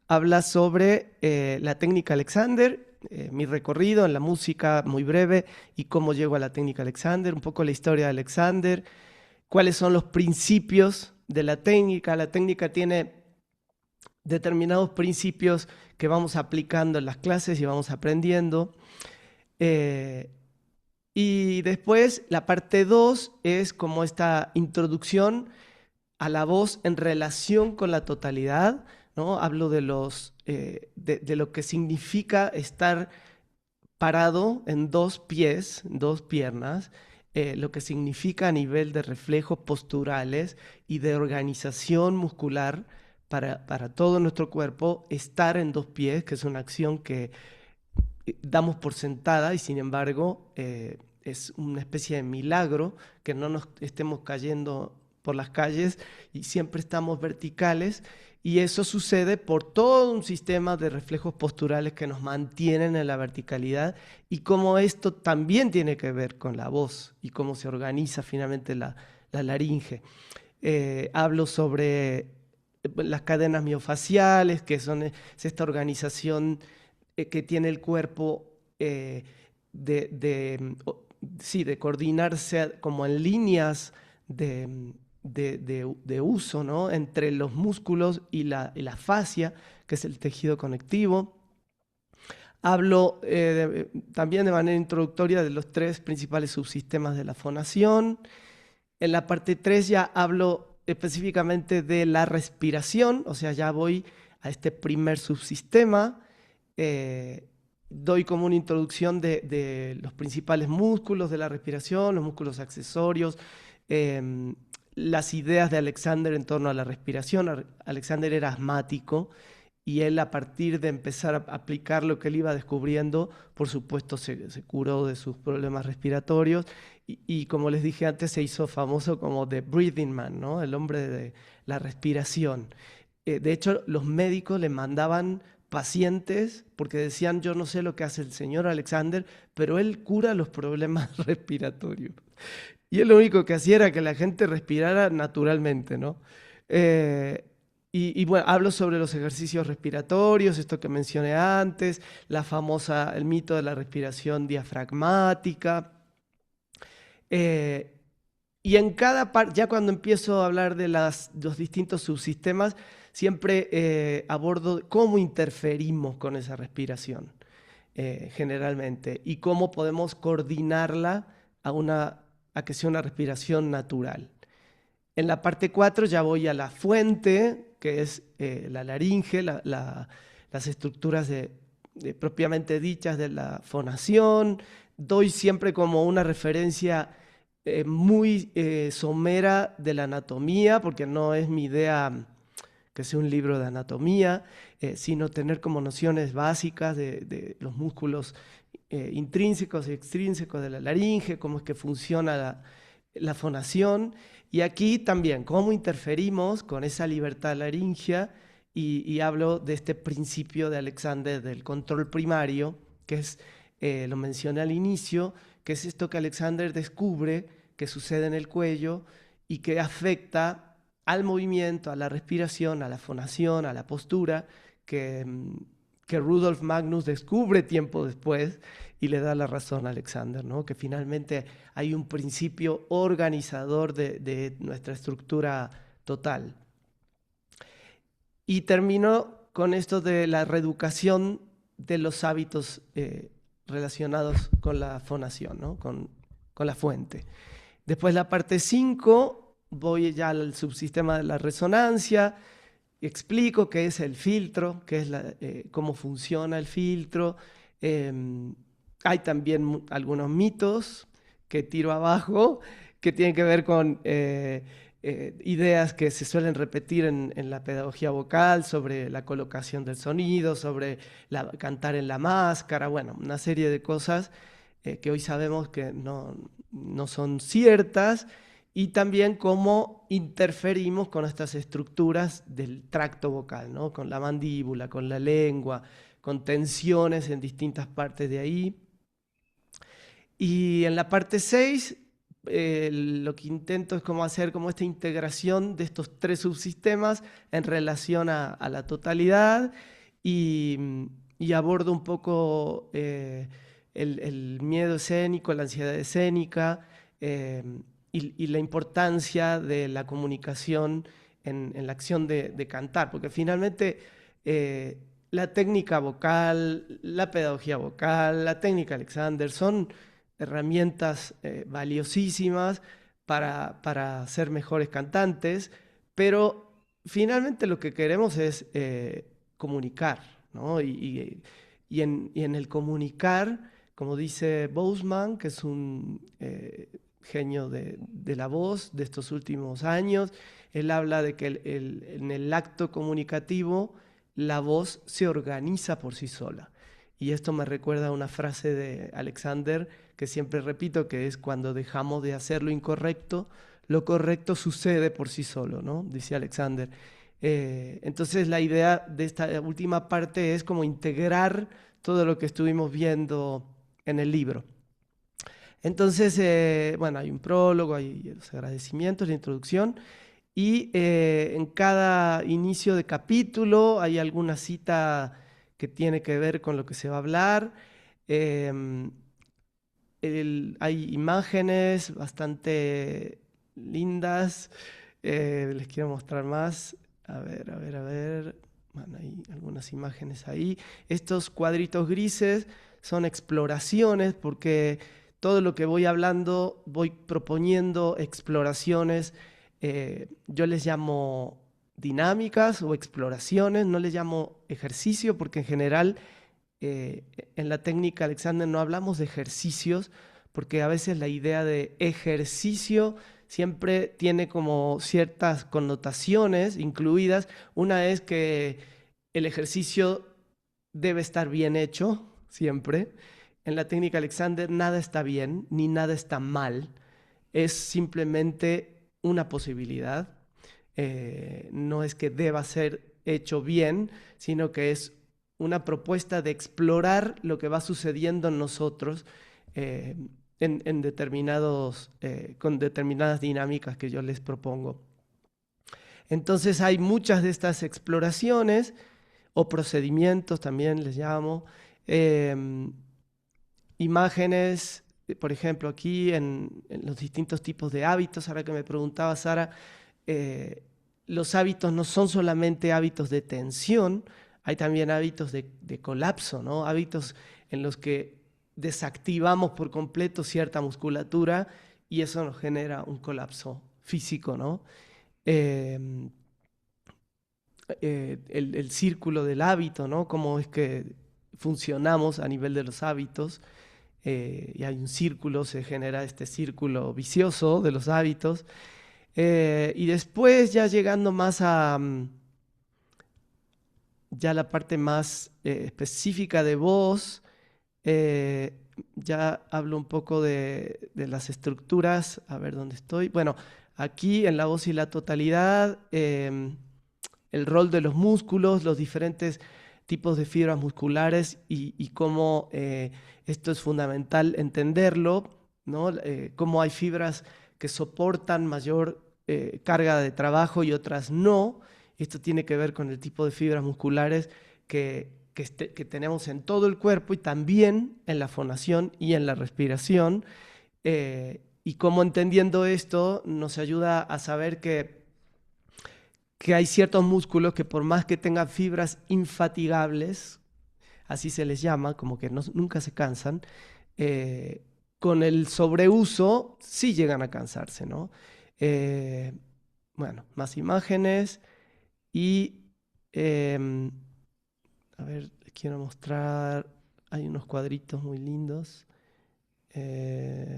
habla sobre la técnica Alexander, mi recorrido en la música muy breve y cómo llego a la técnica Alexander, un poco la historia de Alexander, cuáles son los principios de la técnica. La técnica tiene determinados principios que vamos aplicando en las clases y vamos aprendiendo. Eh, y después la parte 2 es como esta introducción a la voz en relación con la totalidad, ¿no? Hablo de lo que significa estar parado en dos pies, dos piernas, lo que significa a nivel de reflejos posturales y de organización muscular para todo nuestro cuerpo, estar en dos pies, que es una acción que damos por sentada y sin embargo es una especie de milagro que no nos estemos cayendo por las calles y siempre estamos verticales y eso sucede por todo un sistema de reflejos posturales que nos mantienen en la verticalidad y cómo esto también tiene que ver con la voz y cómo se organiza finalmente la laringe. Hablo sobre las cadenas miofaciales, que son es esta organización que tiene el cuerpo de sí, de coordinarse como en líneas de uso, ¿no? Entre los músculos y la fascia, que es el tejido conectivo. Hablo también de manera introductoria de los 3 principales subsistemas de la fonación. En la parte 3 ya hablo específicamente de la respiración, o sea, ya voy a este primer subsistema. Doy como una introducción de los principales músculos de la respiración, los músculos accesorios, las ideas de Alexander en torno a la respiración. Alexander era asmático y él, a partir de empezar a aplicar lo que él iba descubriendo, por supuesto se curó de sus problemas respiratorios y como les dije antes, se hizo famoso como The Breathing Man, ¿no? El hombre de la respiración. De hecho, los médicos le mandaban pacientes porque decían: yo no sé lo que hace el señor Alexander, pero él cura los problemas respiratorios. Y él lo único que hacía era que la gente respirara naturalmente, ¿no? Y bueno, hablo sobre los ejercicios respiratorios, esto que mencioné antes, el mito de la respiración diafragmática. Y en cada parte, ya cuando empiezo a hablar de los distintos subsistemas, siempre abordo cómo interferimos con esa respiración, generalmente, y cómo podemos coordinarla a que sea una respiración natural. En la parte 4 ya voy a la fuente, que es la laringe, las estructuras propiamente dichas de la fonación. Doy siempre como una referencia muy somera de la anatomía, porque no es mi idea que sea un libro de anatomía, sino tener como nociones básicas de los músculos intrínsecos y extrínsecos de la laringe, cómo es que funciona la fonación. Y aquí también, cómo interferimos con esa libertad laringea, y hablo de este principio de Alexander del control primario, que es, lo mencioné al inicio, que es esto que Alexander descubre que sucede en el cuello y que afecta al movimiento, a la respiración, a la fonación, a la postura, que Rudolf Magnus descubre tiempo después y le da la razón a Alexander, ¿no? Que finalmente hay un principio organizador de nuestra estructura total. Y termino con esto de la reeducación de los hábitos relacionados con la fonación, ¿no? con la fuente. Después, la parte 5, voy ya al subsistema de la resonancia, explico qué es el filtro, qué es cómo funciona el filtro. Hay también algunos mitos que tiro abajo que tienen que ver con ideas que se suelen repetir en la pedagogía vocal sobre la colocación del sonido, sobre cantar en la máscara, bueno, una serie de cosas que hoy sabemos que no son ciertas, y también cómo interferimos con estas estructuras del tracto vocal, ¿no? Con la mandíbula, con la lengua, con tensiones en distintas partes de ahí. Y en la parte 6, lo que intento es cómo hacer como esta integración de estos 3 subsistemas en relación a la totalidad, y abordo un poco el miedo escénico, la ansiedad escénica, y la importancia de la comunicación en la acción de cantar, porque finalmente la técnica vocal, la pedagogía vocal, la técnica Alexander son herramientas valiosísimas para ser mejores cantantes, pero finalmente lo que queremos es comunicar, ¿no? Y en el comunicar, como dice Boseman, que es un genio de la voz de estos últimos años, él habla de que en el acto comunicativo la voz se organiza por sí sola. Y esto me recuerda a una frase de Alexander que siempre repito, que es: cuando dejamos de hacer lo incorrecto, lo correcto sucede por sí solo, ¿no? Dice Alexander. Entonces la idea de esta última parte es como integrar todo lo que estuvimos viendo en el libro. Entonces, bueno, hay un prólogo, hay los agradecimientos, la introducción, y en cada inicio de capítulo hay alguna cita que tiene que ver con lo que se va a hablar. hay imágenes bastante lindas. Les quiero mostrar más. A ver. Bueno, hay algunas imágenes ahí. Estos cuadritos grises son exploraciones, porque todo lo que voy hablando, voy proponiendo exploraciones. Yo les llamo dinámicas o exploraciones, no les llamo ejercicio, porque en general en la técnica Alexander no hablamos de ejercicios, porque a veces la idea de ejercicio siempre tiene como ciertas connotaciones incluidas. Una es que el ejercicio debe estar bien hecho, siempre. En la técnica Alexander nada está bien ni nada está mal. Es simplemente una posibilidad. No es que deba ser hecho bien, sino que es una propuesta de explorar lo que va sucediendo en nosotros en determinados, con determinadas dinámicas que yo les propongo. Entonces hay muchas de estas exploraciones o procedimientos, también les llamo, imágenes, por ejemplo, aquí en los distintos tipos de hábitos. Ahora que me preguntaba Sara, los hábitos no son solamente hábitos de tensión, hay también hábitos de colapso, ¿no? Hábitos en los que desactivamos por completo cierta musculatura y eso nos genera un colapso físico, ¿no? El círculo del hábito, ¿no? Cómo es que funcionamos a nivel de los hábitos. Y hay un círculo, se genera este círculo vicioso de los hábitos. Y después, ya llegando más a ya la parte más específica de voz, ya hablo un poco de las estructuras. A ver dónde estoy. Bueno, aquí en la voz y la totalidad, el rol de los músculos, los diferentes tipos de fibras musculares y cómo esto es fundamental entenderlo, ¿no? Cómo hay fibras que soportan mayor carga de trabajo y otras no. Esto tiene que ver con el tipo de fibras musculares que tenemos en todo el cuerpo y también en la fonación y en la respiración. Y cómo entendiendo esto nos ayuda a saber que hay ciertos músculos que por más que tengan fibras infatigables, así se les llama, como que nunca se cansan, con el sobreuso sí llegan a cansarse, ¿no? Bueno, más imágenes y a ver, les quiero mostrar, hay unos cuadritos muy lindos.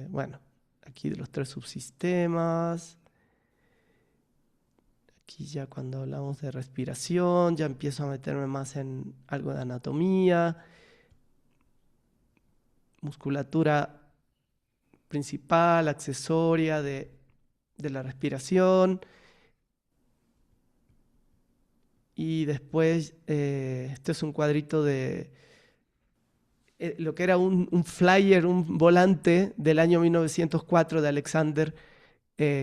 Bueno, aquí de los 3 subsistemas. Aquí ya cuando hablamos de respiración, ya empiezo a meterme más en algo de anatomía, musculatura principal, accesoria de la respiración. Y después, esto es un cuadrito de lo que era un flyer, un volante del año 1904 de Alexander.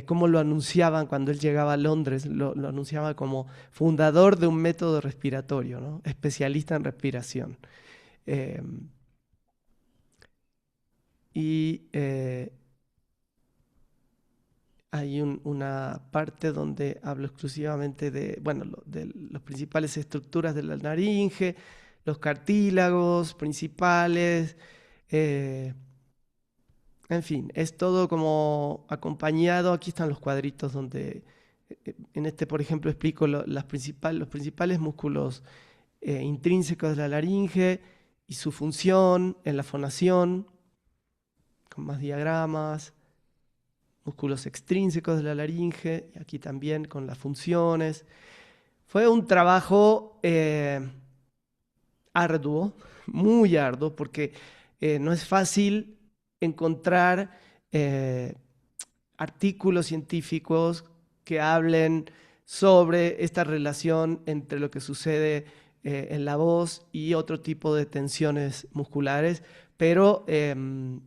Cómo lo anunciaban cuando él llegaba a Londres, lo anunciaba como fundador de un método respiratorio, ¿no? Especialista en respiración. Hay una parte donde hablo exclusivamente de, bueno, de las principales estructuras de la laringe, los cartílagos principales, en fin, es todo como acompañado. Aquí están los cuadritos donde, en este, por ejemplo, explico los principales músculos intrínsecos de la laringe y su función en la fonación, con más diagramas, músculos extrínsecos de la laringe, y aquí también con las funciones. Fue un trabajo arduo, muy arduo, porque no es fácil encontrar artículos científicos que hablen sobre esta relación entre lo que sucede en la voz y otro tipo de tensiones musculares, pero el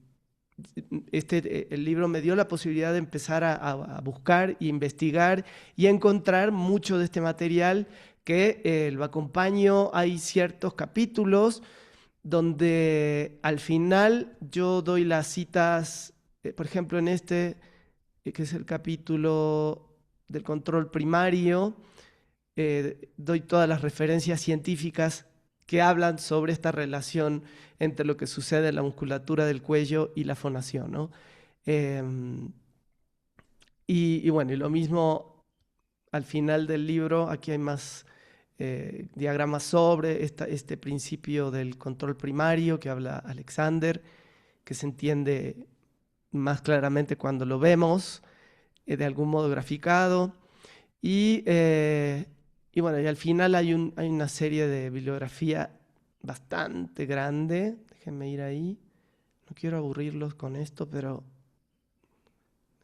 libro me dio la posibilidad de empezar a buscar e investigar y encontrar mucho de este material que lo acompaño. Hay ciertos capítulos donde al final yo doy las citas, por ejemplo, en este, que es el capítulo del control primario, doy todas las referencias científicas que hablan sobre esta relación entre lo que sucede en la musculatura del cuello y la fonación, ¿no? Em, y bueno, y lo mismo al final del libro, aquí hay más diagramas sobre este principio del control primario que habla Alexander, que se entiende más claramente cuando lo vemos, de algún modo graficado. Y, y bueno, y al final hay una serie de bibliografía bastante grande. Déjenme ir ahí. No quiero aburrirlos con esto, pero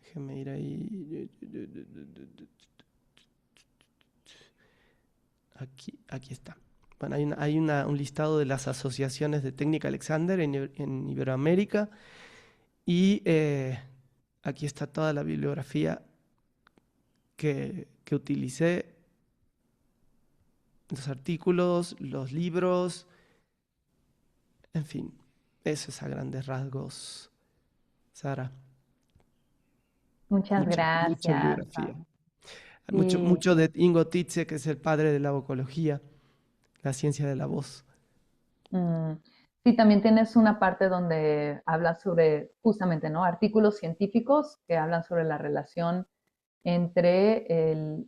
déjenme ir ahí. Aquí está. Bueno, un listado de las asociaciones de técnica Alexander en Iberoamérica y aquí está toda la bibliografía que utilicé, los artículos, los libros, en fin, eso es a grandes rasgos, Sara. Muchas Mucha gracias. bibliografía. Sí. Mucho de Ingo Tietze, que es el padre de la vocología, la ciencia de la voz. Sí, también tienes una parte donde hablas sobre justamente, ¿no? Artículos científicos que hablan sobre la relación entre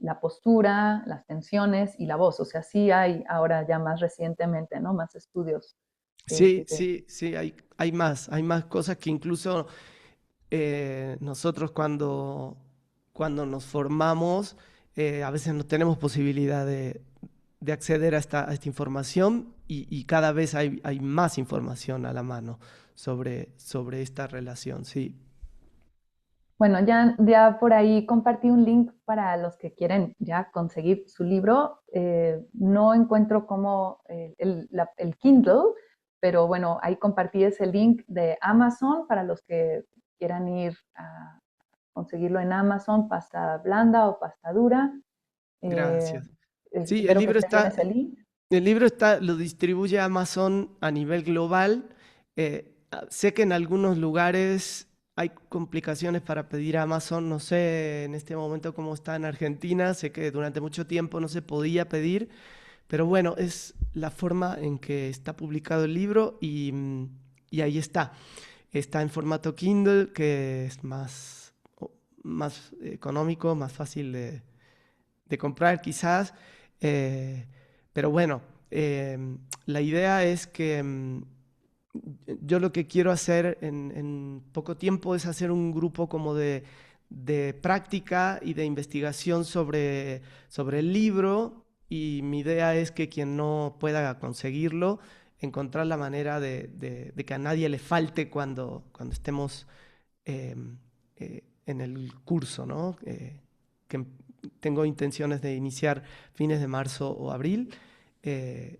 la postura, las tensiones y la voz. O sea, sí hay ahora ya más recientemente, ¿no? Más estudios. Sí, hay más cosas que incluso nosotros cuando nos formamos, a veces no tenemos posibilidad de acceder a esta información y cada vez hay más información a la mano sobre esta relación, sí. Bueno, ya por ahí compartí un link para los que quieren ya conseguir su libro. No encuentro como el Kindle, pero bueno, ahí compartí ese link de Amazon para los que quieran ir a conseguirlo en Amazon, pasta blanda o pasta dura. Gracias. Sí, Espero que esté bien ese link. el libro lo distribuye Amazon a nivel global. Sé que en algunos lugares hay complicaciones para pedir a Amazon. No sé en este momento cómo está en Argentina. Sé que durante mucho tiempo no se podía pedir, pero bueno, es la forma en que está publicado el libro y ahí está. Está en formato Kindle, que es más económico, más fácil de comprar quizás. Pero bueno, la idea es que yo lo que quiero hacer en poco tiempo es hacer un grupo como de práctica y de investigación sobre el libro, y mi idea es que quien no pueda conseguirlo, encontrar la manera de que a nadie le falte cuando estemos en el curso, ¿no? Que tengo intenciones de iniciar fines de marzo o abril, eh,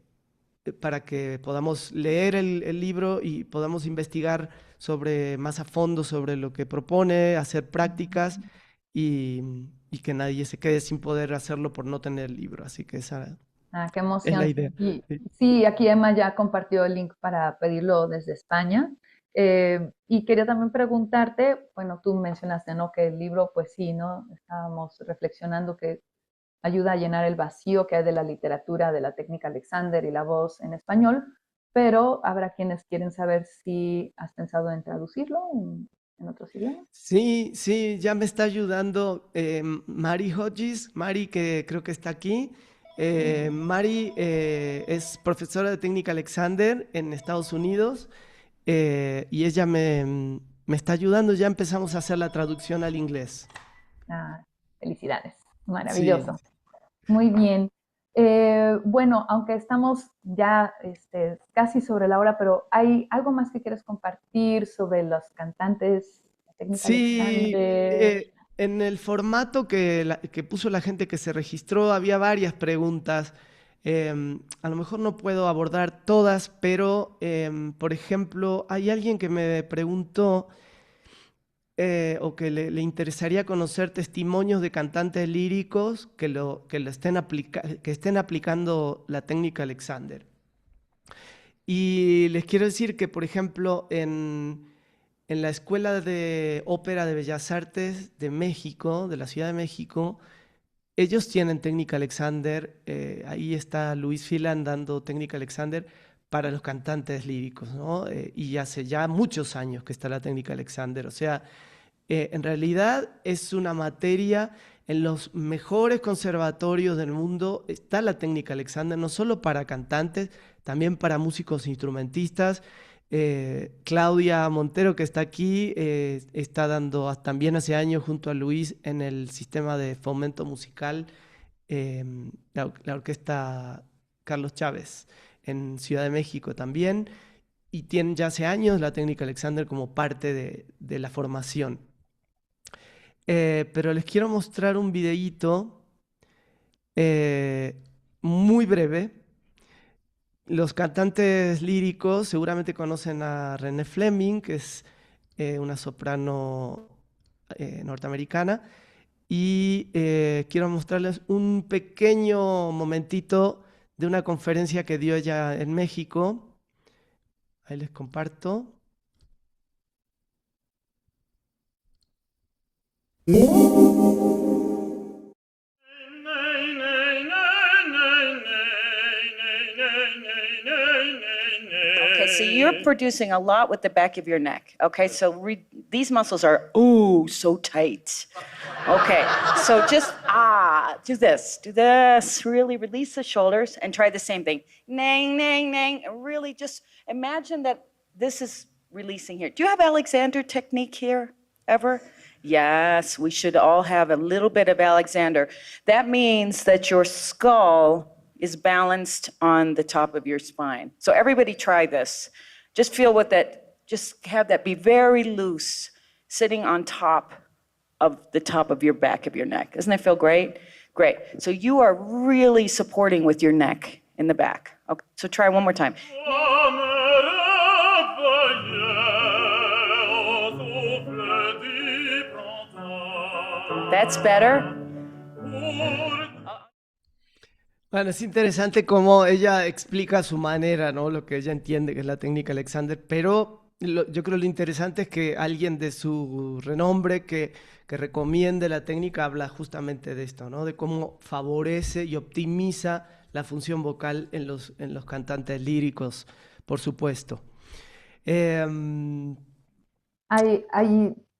para que podamos leer el libro y podamos investigar más a fondo sobre lo que propone, hacer prácticas y que nadie se quede sin poder hacerlo por no tener el libro. Así que esa Qué es la emoción. idea. Y Sí. sí, aquí Emma ya compartió el link para pedirlo desde España. Y quería también preguntarte, bueno, tú mencionaste, ¿no? Que el libro, pues sí, ¿no? Estábamos reflexionando que ayuda a llenar el vacío que hay de la literatura, de la técnica Alexander y la voz en español, pero habrá quienes quieren saber si has pensado en traducirlo en otros idiomas. Sí, sí, ya me está ayudando Mari Hodges, Mari que creo que está aquí. Mari es profesora de técnica Alexander en Estados Unidos, y ella me está ayudando. Ya empezamos a hacer la traducción al inglés. Felicidades, Sí, maravilloso. Muy bien. Bueno, aunque estamos ya casi sobre la hora, pero ¿hay algo más que quieres compartir sobre los cantantes de técnica sí, Alexander? en el formato que puso la gente que se registró había varias preguntas. A lo mejor no puedo abordar todas, pero por ejemplo, hay alguien que me preguntó o que le interesaría conocer testimonios de cantantes líricos que estén aplicando la técnica Alexander. Y les quiero decir que, por ejemplo, en la Escuela de Ópera de Bellas Artes de México, de la Ciudad de México, ellos tienen técnica Alexander. Ahí está Luis Filan dando técnica Alexander para los cantantes líricos, ¿no? Y hace ya muchos años que está la técnica Alexander. O sea, en realidad es una materia en los mejores conservatorios del mundo. Está la técnica Alexander, no solo para cantantes, también para músicos instrumentistas. Claudia Montero, que está aquí, está dando también hace años junto a Luis en el sistema de fomento musical, la orquesta Carlos Chávez en Ciudad de México también, y tienen ya hace años la técnica Alexander como parte de la formación. Pero les quiero mostrar un videíto muy breve. Los cantantes líricos seguramente conocen a Renée Fleming, que es una soprano norteamericana, y quiero mostrarles un pequeño momentito de una conferencia que dio ella en México. Ahí les comparto. Okay, so you're producing a lot with the back of your neck. Okay, so these muscles are, so tight. Okay, so just, do this. Really release the shoulders and try the same thing. Nang, nang, nang. And really just imagine that this is releasing here. Do you have Alexander technique here ever? Yes, we should all have a little bit of Alexander. That means that your skull is balanced on the top of your spine. So everybody try this. Just feel what just have that be very loose, sitting on top of your back of your neck. Doesn't that feel great? Great. So you are really supporting with your neck in the back. Okay, so try one more time. That's better. Bueno, es interesante cómo ella explica a su manera, ¿no? Lo que ella entiende que es la técnica Alexander, pero yo creo lo interesante es que alguien de su renombre que recomiende la técnica habla justamente de esto, ¿no? De cómo favorece y optimiza la función vocal en los cantantes líricos, por supuesto. Hay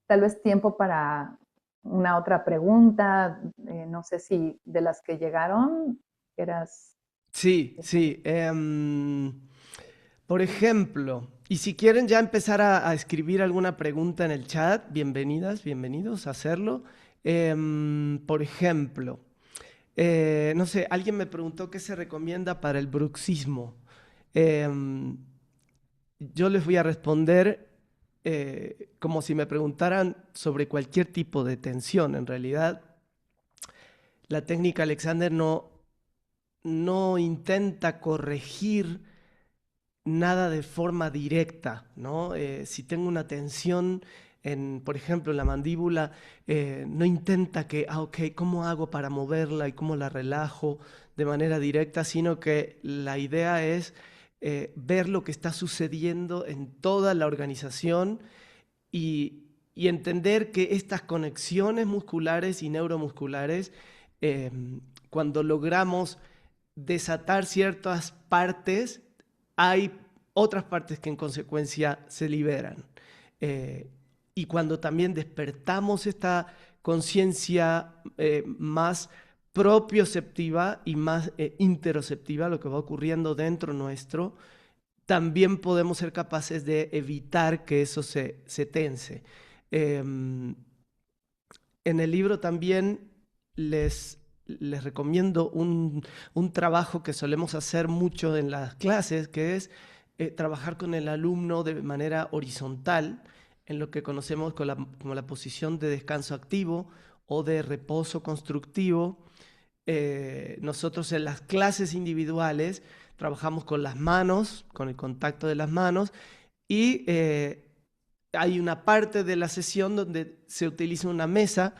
tal vez tiempo para una otra pregunta, no sé si de las que llegaron eras... Sí. Por ejemplo, y si quieren ya empezar a escribir alguna pregunta en el chat, bienvenidos a hacerlo. Por ejemplo, no sé, alguien me preguntó qué se recomienda para el bruxismo. Yo les voy a responder como si me preguntaran sobre cualquier tipo de tensión. En realidad, la técnica Alexander no intenta corregir nada de forma directa, ¿no? Si tengo una tensión, por ejemplo, en la mandíbula, no intenta que, ¿cómo hago para moverla y cómo la relajo de manera directa? Sino que la idea es ver lo que está sucediendo en toda la organización y entender que estas conexiones musculares y neuromusculares, cuando logramos desatar ciertas partes, hay otras partes que en consecuencia se liberan. Y cuando también despertamos esta conciencia más propioceptiva y más interoceptiva, lo que va ocurriendo dentro nuestro, también podemos ser capaces de evitar que eso se tense. En el libro también les recomiendo un trabajo que solemos hacer mucho en las clases, que es trabajar con el alumno de manera horizontal, en lo que conocemos como la posición de descanso activo o de reposo constructivo. Nosotros en las clases individuales trabajamos con las manos, con el contacto de las manos, y hay una parte de la sesión donde se utiliza una mesa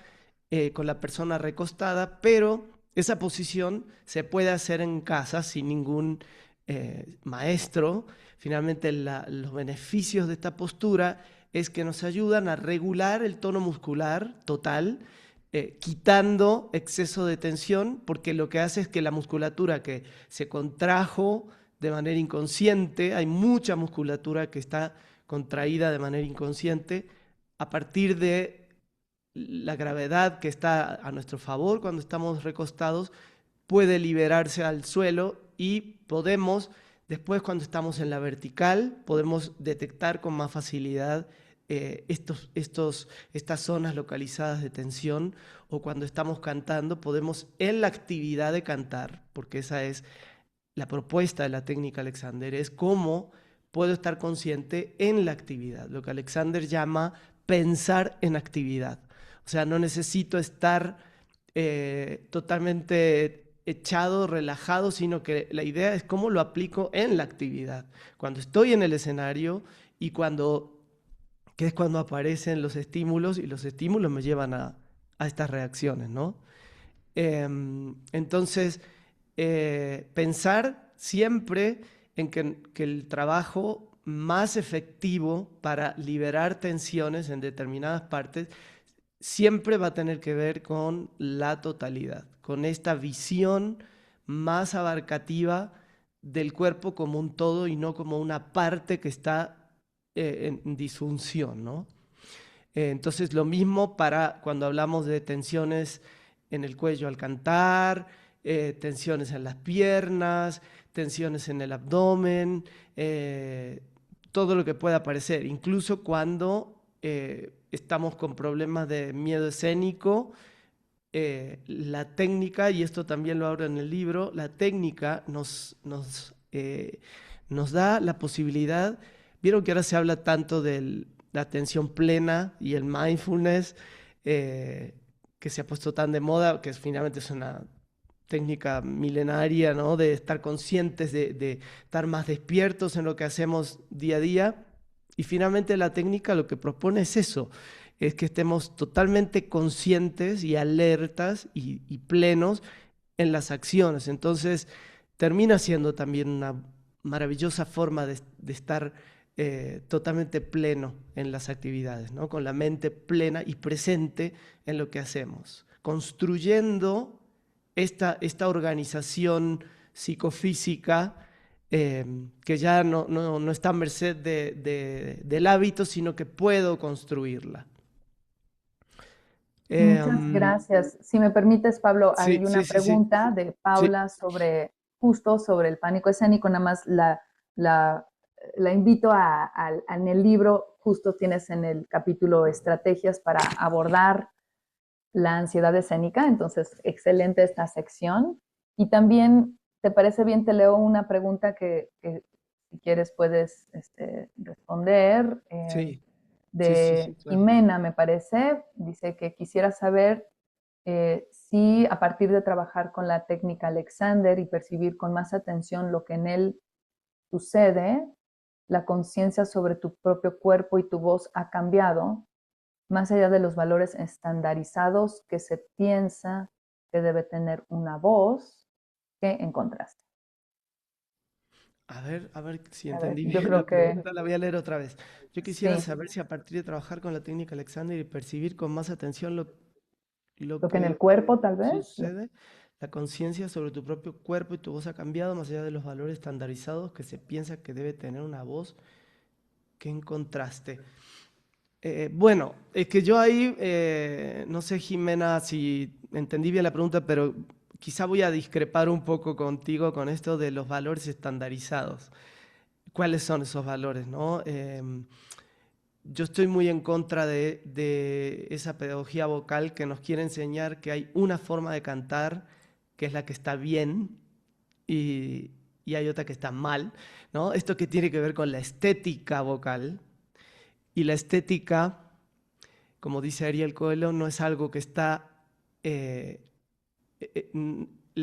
con la persona recostada, pero esa posición se puede hacer en casa sin ningún maestro, finalmente los beneficios de esta postura es que nos ayudan a regular el tono muscular total, quitando exceso de tensión, porque lo que hace es que la musculatura que se contrajo de manera inconsciente, hay mucha musculatura que está contraída de manera inconsciente, a partir de la gravedad que está a nuestro favor cuando estamos recostados, puede liberarse al suelo y podemos, después cuando estamos en la vertical, podemos detectar con más facilidad estas zonas localizadas de tensión, o cuando estamos cantando podemos en la actividad de cantar, porque esa es la propuesta de la técnica Alexander, es cómo puedo estar consciente en la actividad, lo que Alexander llama pensar en actividad. O sea, no necesito estar totalmente echado, relajado, sino que la idea es cómo lo aplico en la actividad. Cuando estoy en el escenario y que es cuando aparecen los estímulos, y los estímulos me llevan a estas reacciones, ¿no? Entonces, pensar siempre en que el trabajo más efectivo para liberar tensiones en determinadas partes siempre va a tener que ver con la totalidad, con esta visión más abarcativa del cuerpo como un todo y no como una parte que está en disfunción, ¿no? Entonces, lo mismo para cuando hablamos de tensiones en el cuello al cantar, tensiones en las piernas, tensiones en el abdomen, todo lo que pueda aparecer, incluso cuando estamos con problemas de miedo escénico. La técnica, y esto también lo hablo en el libro, la técnica nos da la posibilidad. Vieron que ahora se habla tanto de la atención plena y el mindfulness, que se ha puesto tan de moda, que finalmente es una técnica milenaria, ¿no? De estar conscientes, de estar más despiertos en lo que hacemos día a día. Y finalmente la técnica lo que propone es eso, es que estemos totalmente conscientes y alertas y plenos en las acciones. Entonces termina siendo también una maravillosa forma de estar totalmente pleno en las actividades, ¿no? Con la mente plena y presente en lo que hacemos, construyendo esta organización psicofísica, que ya no está a merced del hábito, sino que puedo construirla. Muchas gracias. Si me permites, Pablo, Sí, hay una sí, sí, sí. pregunta de Paula justo sobre el pánico escénico. Nada más la invito en el libro, justo tienes en el capítulo estrategias para abordar la ansiedad escénica, entonces excelente esta sección. Y también, ¿te parece bien? Te leo una pregunta que si quieres puedes responder. Sí. De claro. Jimena, me parece, dice que quisiera saber si a partir de trabajar con la técnica Alexander y percibir con más atención lo que en él sucede, la conciencia sobre tu propio cuerpo y tu voz ha cambiado, más allá de los valores estandarizados que se piensa que debe tener una voz. ¿Qué encontraste? A ver si A ver, entendí yo bien creo la que pregunta, la voy a leer otra vez. Yo quisiera sí, saber si a partir de trabajar con la técnica Alexander y percibir con más atención lo lo que en el que cuerpo tal vez. sucede, la conciencia sobre tu propio cuerpo y tu voz ha cambiado más allá de los valores estandarizados que se piensa que debe tener una voz. ¿Qué encontraste? Bueno, es que yo ahí, no sé, Jimena, si entendí bien la pregunta, pero quizá voy a discrepar un poco contigo con esto de los valores estandarizados. ¿Cuáles son esos valores, no? Yo estoy muy en contra de esa pedagogía vocal que nos quiere enseñar que hay una forma de cantar que es la que está bien y hay otra que está mal, ¿no? Esto que tiene que ver con la estética vocal. Y la estética, como dice Ariel Coelho, no es algo que está... la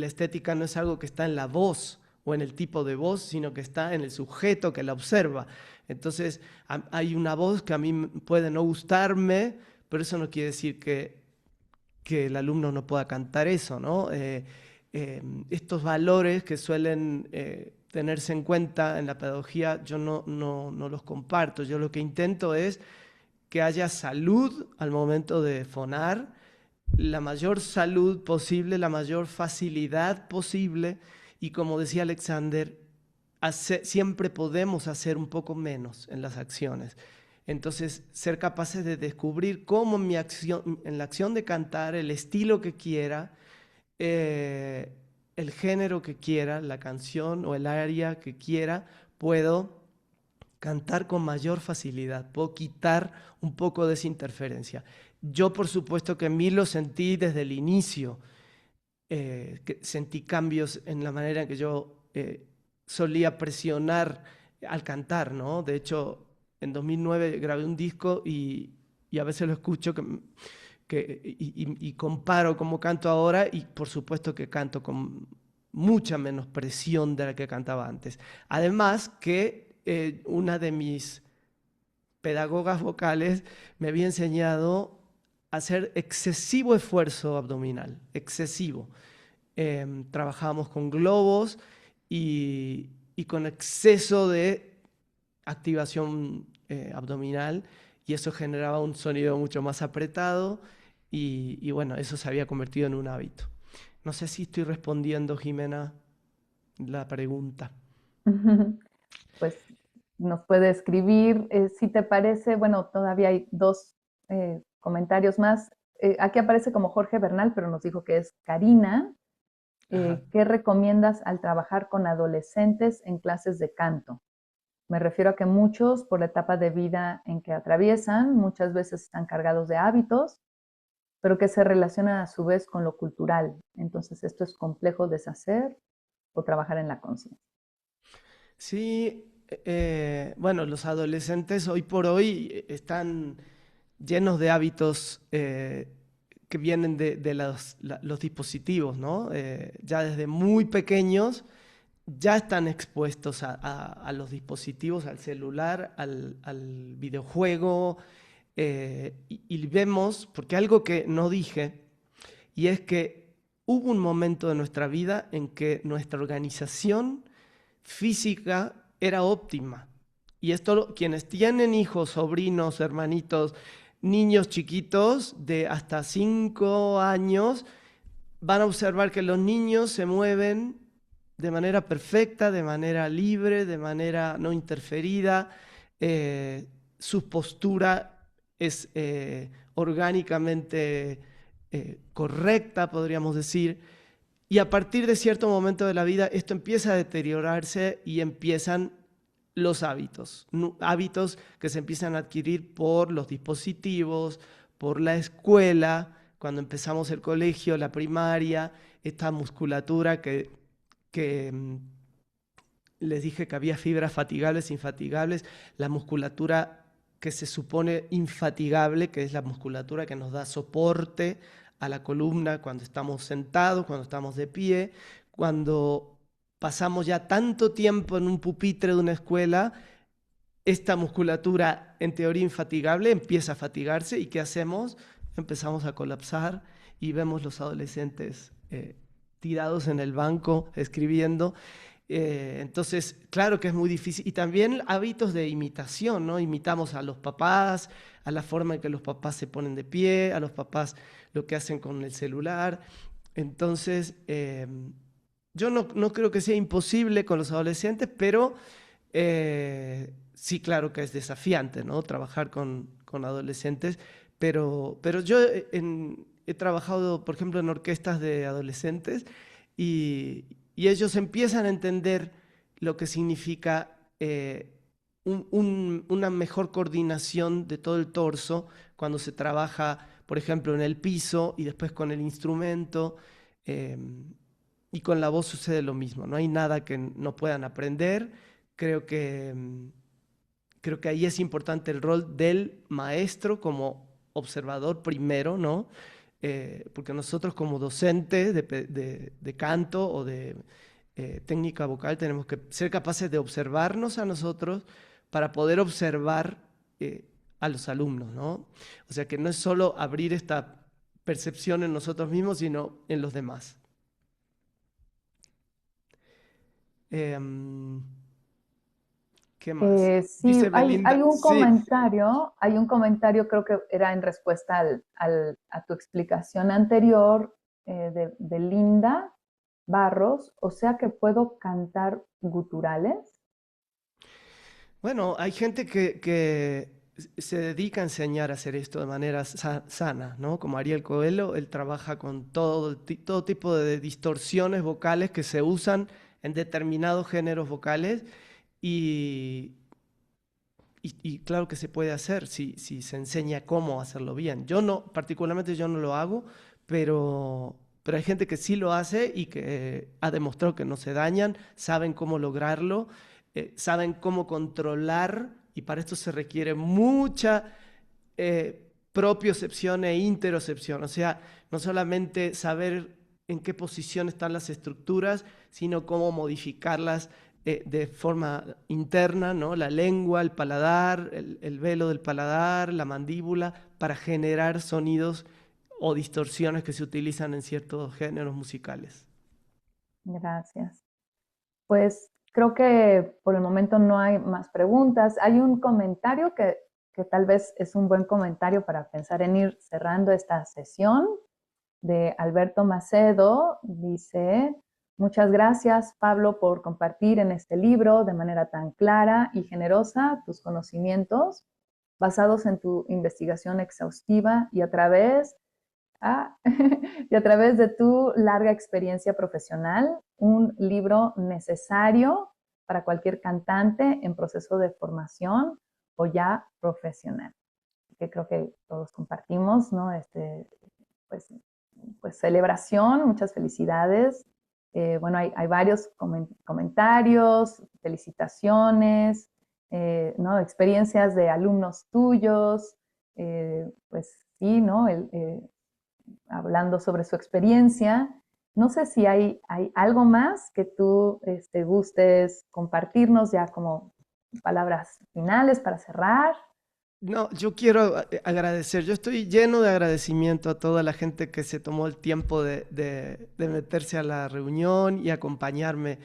estética no es algo que está en la voz o en el tipo de voz, sino que está en el sujeto que la observa. Entonces, hay una voz que a mí puede no gustarme, pero eso no quiere decir que el alumno no pueda cantar eso, ¿no? Estos valores que suelen tenerse en cuenta en la pedagogía, yo no los comparto. Yo lo que intento es que haya salud al momento de fonar, la mayor salud posible, la mayor facilidad posible, y como decía Alexander, siempre podemos hacer un poco menos en las acciones. Entonces, ser capaces de descubrir cómo en la acción de cantar, el estilo que quiera, el género que quiera, la canción o el aria que quiera, puedo cantar con mayor facilidad, puedo quitar un poco de esa interferencia. Yo, por supuesto, que en mí lo sentí desde el inicio, que sentí cambios en la manera en que yo solía presionar al cantar, ¿no? De hecho, en 2009 grabé un disco y a veces lo escucho y comparo cómo canto ahora, y por supuesto que canto con mucha menos presión de la que cantaba antes. Además que una de mis pedagogas vocales me había enseñado a hacer excesivo esfuerzo abdominal, excesivo. Trabajábamos con globos y con exceso de activación abdominal, y eso generaba un sonido mucho más apretado y bueno, eso se había convertido en un hábito. No sé si estoy respondiendo, Jimena, la pregunta. Pues nos puede escribir, si te parece, bueno, todavía hay dos comentarios más. Aquí aparece como Jorge Bernal, pero nos dijo que es Karina. ¿Qué recomiendas al trabajar con adolescentes en clases de canto? Me refiero a que muchos, por la etapa de vida en que atraviesan, muchas veces están cargados de hábitos, pero que se relacionan a su vez con lo cultural. Entonces, esto es complejo deshacer o trabajar en la conciencia. Sí, bueno, los adolescentes hoy por hoy están llenos de hábitos que vienen de los dispositivos, ¿no? Ya desde muy pequeños ya están expuestos a los dispositivos, al celular, al videojuego, y vemos, porque algo que no dije, y es que hubo un momento de nuestra vida en que nuestra organización física era óptima. Y esto, quienes tienen hijos, sobrinos, hermanitos, niños chiquitos de hasta 5 años, van a observar que los niños se mueven de manera perfecta, de manera libre, de manera no interferida. Su postura es orgánicamente correcta, podríamos decir. Y a partir de cierto momento de la vida, esto empieza a deteriorarse y empiezan los hábitos. Hábitos que se empiezan a adquirir por los dispositivos, por la escuela, cuando empezamos el colegio, la primaria, esta musculatura que les dije que había fibras fatigables e infatigables, la musculatura que se supone infatigable, que es la musculatura que nos da soporte a la columna cuando estamos sentados, cuando estamos de pie, cuando pasamos ya tanto tiempo en un pupitre de una escuela, esta musculatura en teoría infatigable empieza a fatigarse, y ¿qué hacemos? Empezamos a colapsar y vemos los adolescentes tirados en el banco escribiendo. Entonces, claro que es muy difícil. Y también hábitos de imitación, ¿no? Imitamos a los papás, a la forma en que los papás se ponen de pie, a los papás lo que hacen con el celular. Entonces, yo no creo que sea imposible con los adolescentes, pero sí, claro que es desafiante, ¿no? Trabajar con adolescentes, pero yo he trabajado, por ejemplo, en orquestas de adolescentes, y ellos empiezan a entender lo que significa una mejor coordinación de todo el torso cuando se trabaja, por ejemplo, en el piso y después con el instrumento. Y con la voz sucede lo mismo. No hay nada que no puedan aprender. Creo que ahí es importante el rol del maestro como observador primero, ¿no? Porque nosotros como docentes de canto o de técnica vocal tenemos que ser capaces de observarnos a nosotros para poder observar a los alumnos, ¿no? O sea que no es solo abrir esta percepción en nosotros mismos, sino en los demás. Em, ¿Qué más? Sí, Dice hay Belinda, un sí. comentario, creo que era en respuesta a tu explicación anterior, de Linda Barros, o sea que puedo cantar guturales. Bueno, hay gente que se dedica a enseñar a hacer esto de manera sana, ¿no? Como Ariel Coelho, él trabaja con todo tipo de distorsiones vocales que se usan en determinados géneros vocales y, y claro que se puede hacer si se enseña cómo hacerlo bien. Yo no, particularmente yo no lo hago, pero hay gente que sí lo hace y que ha demostrado que no se dañan, saben cómo lograrlo, saben cómo controlar, y para esto se requiere mucha propiocepción e interocepción. O sea, no solamente saber en qué posición están las estructuras, sino cómo modificarlas de forma interna, ¿no? La lengua, el paladar, el velo del paladar, la mandíbula, para generar sonidos o distorsiones que se utilizan en ciertos géneros musicales. Gracias. Pues creo que por el momento no hay más preguntas. Hay un comentario que tal vez es un buen comentario para pensar en ir cerrando esta sesión, de Alberto Macedo. Dice: muchas gracias, Pablo, por compartir en este libro de manera tan clara y generosa tus conocimientos basados en tu investigación exhaustiva y a través y a través de tu larga experiencia profesional, un libro necesario para cualquier cantante en proceso de formación o ya profesional. Que creo que todos compartimos, ¿no? Pues, pues celebración, muchas felicidades. Bueno, hay varios comentarios, felicitaciones, ¿no? Experiencias de alumnos tuyos, pues sí, ¿no? Hablando sobre su experiencia. No sé si hay algo más que tú gustes compartirnos ya como palabras finales para cerrar. No, yo quiero agradecer, yo estoy lleno de agradecimiento a toda la gente que se tomó el tiempo de meterse a la reunión y acompañarme.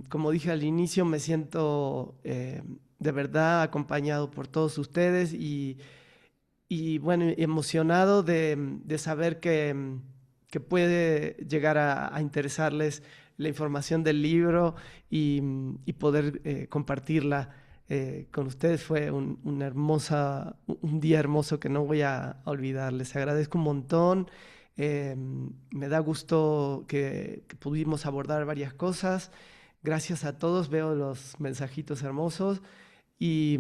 Como dije al inicio, me siento de verdad acompañado por todos ustedes y bueno, emocionado de saber que puede llegar a interesarles la información del libro y poder compartirla con ustedes. Fue un día hermoso que no voy a olvidar. Les agradezco un montón. Me da gusto que pudimos abordar varias cosas. Gracias a todos, veo los mensajitos hermosos. Y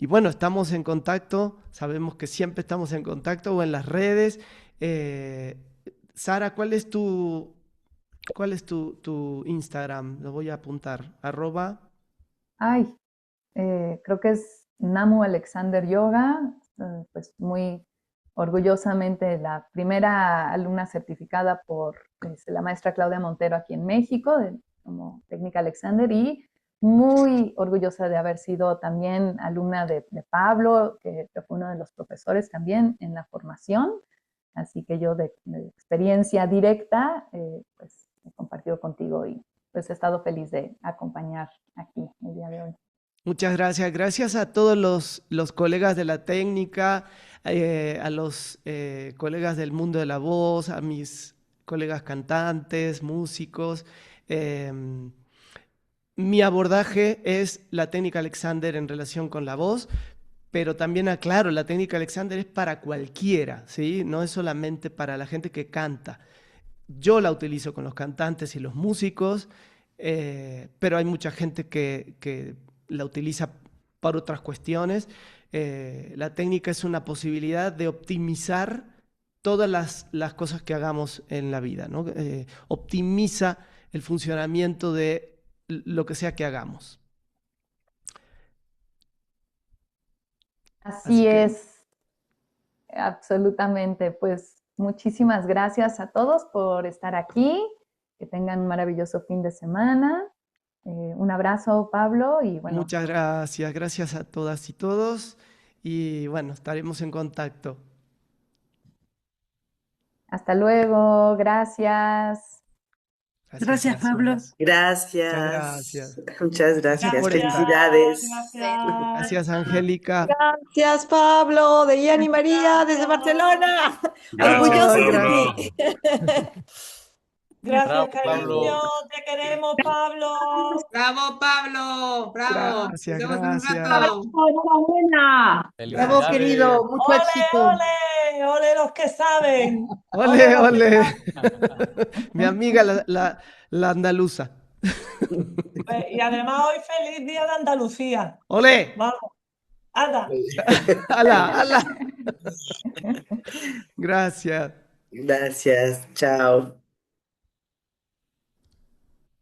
bueno, estamos en contacto, sabemos que siempre estamos en contacto o en las redes. Eh, Sara, ¿cuál es tu Instagram? Lo voy a apuntar. Ay, creo que es Namu Alexander Yoga, pues muy orgullosamente la primera alumna certificada por la maestra Claudia Montero aquí en México, como técnica Alexander, y muy orgullosa de haber sido también alumna de Pablo, que fue uno de los profesores también en la formación. Así que yo de experiencia directa, pues he compartido contigo y pues he estado feliz de acompañar aquí el día de hoy. Muchas gracias. Gracias a todos los colegas de la técnica, a los colegas del mundo de la voz, a mis colegas cantantes, músicos. Mi abordaje es la técnica Alexander en relación con la voz, pero también aclaro, la técnica Alexander es para cualquiera, ¿sí? No es solamente para la gente que canta. Yo la utilizo con los cantantes y los músicos, pero hay mucha gente que la utiliza para otras cuestiones. La técnica es una posibilidad de optimizar todas las cosas que hagamos en la vida, ¿no? Optimiza el funcionamiento de lo que sea que hagamos. Así Así que es, absolutamente. Pues muchísimas gracias a todos por estar aquí. Que tengan un maravilloso fin de semana. Un abrazo, Pablo, y bueno, muchas gracias, gracias a todas y todos. Y bueno, estaremos en contacto. hasta luego. Gracias. Gracias, Pablo. Muchas Gracias. gracias. Muchas gracias. por estar. Felicidades. Gracias, Angélica. Gracias, Pablo, de Ian y María, desde Barcelona. Orgulloso Ay, de gracias. ti. Gracias, Bravo, cariño. Pablo. Te queremos, Pablo. Bravo, Pablo, bravo. Gracias, Nos vemos en un gracias. rato. Enhorabuena. Bravo, querido, mucho éxito. Ole, ole los que saben. Ole, los que ole. saben. Mi amiga, la andaluza. Y además hoy feliz día de Andalucía. Ole. Vamos, anda. Ala, ala. Gracias. Gracias. Chao.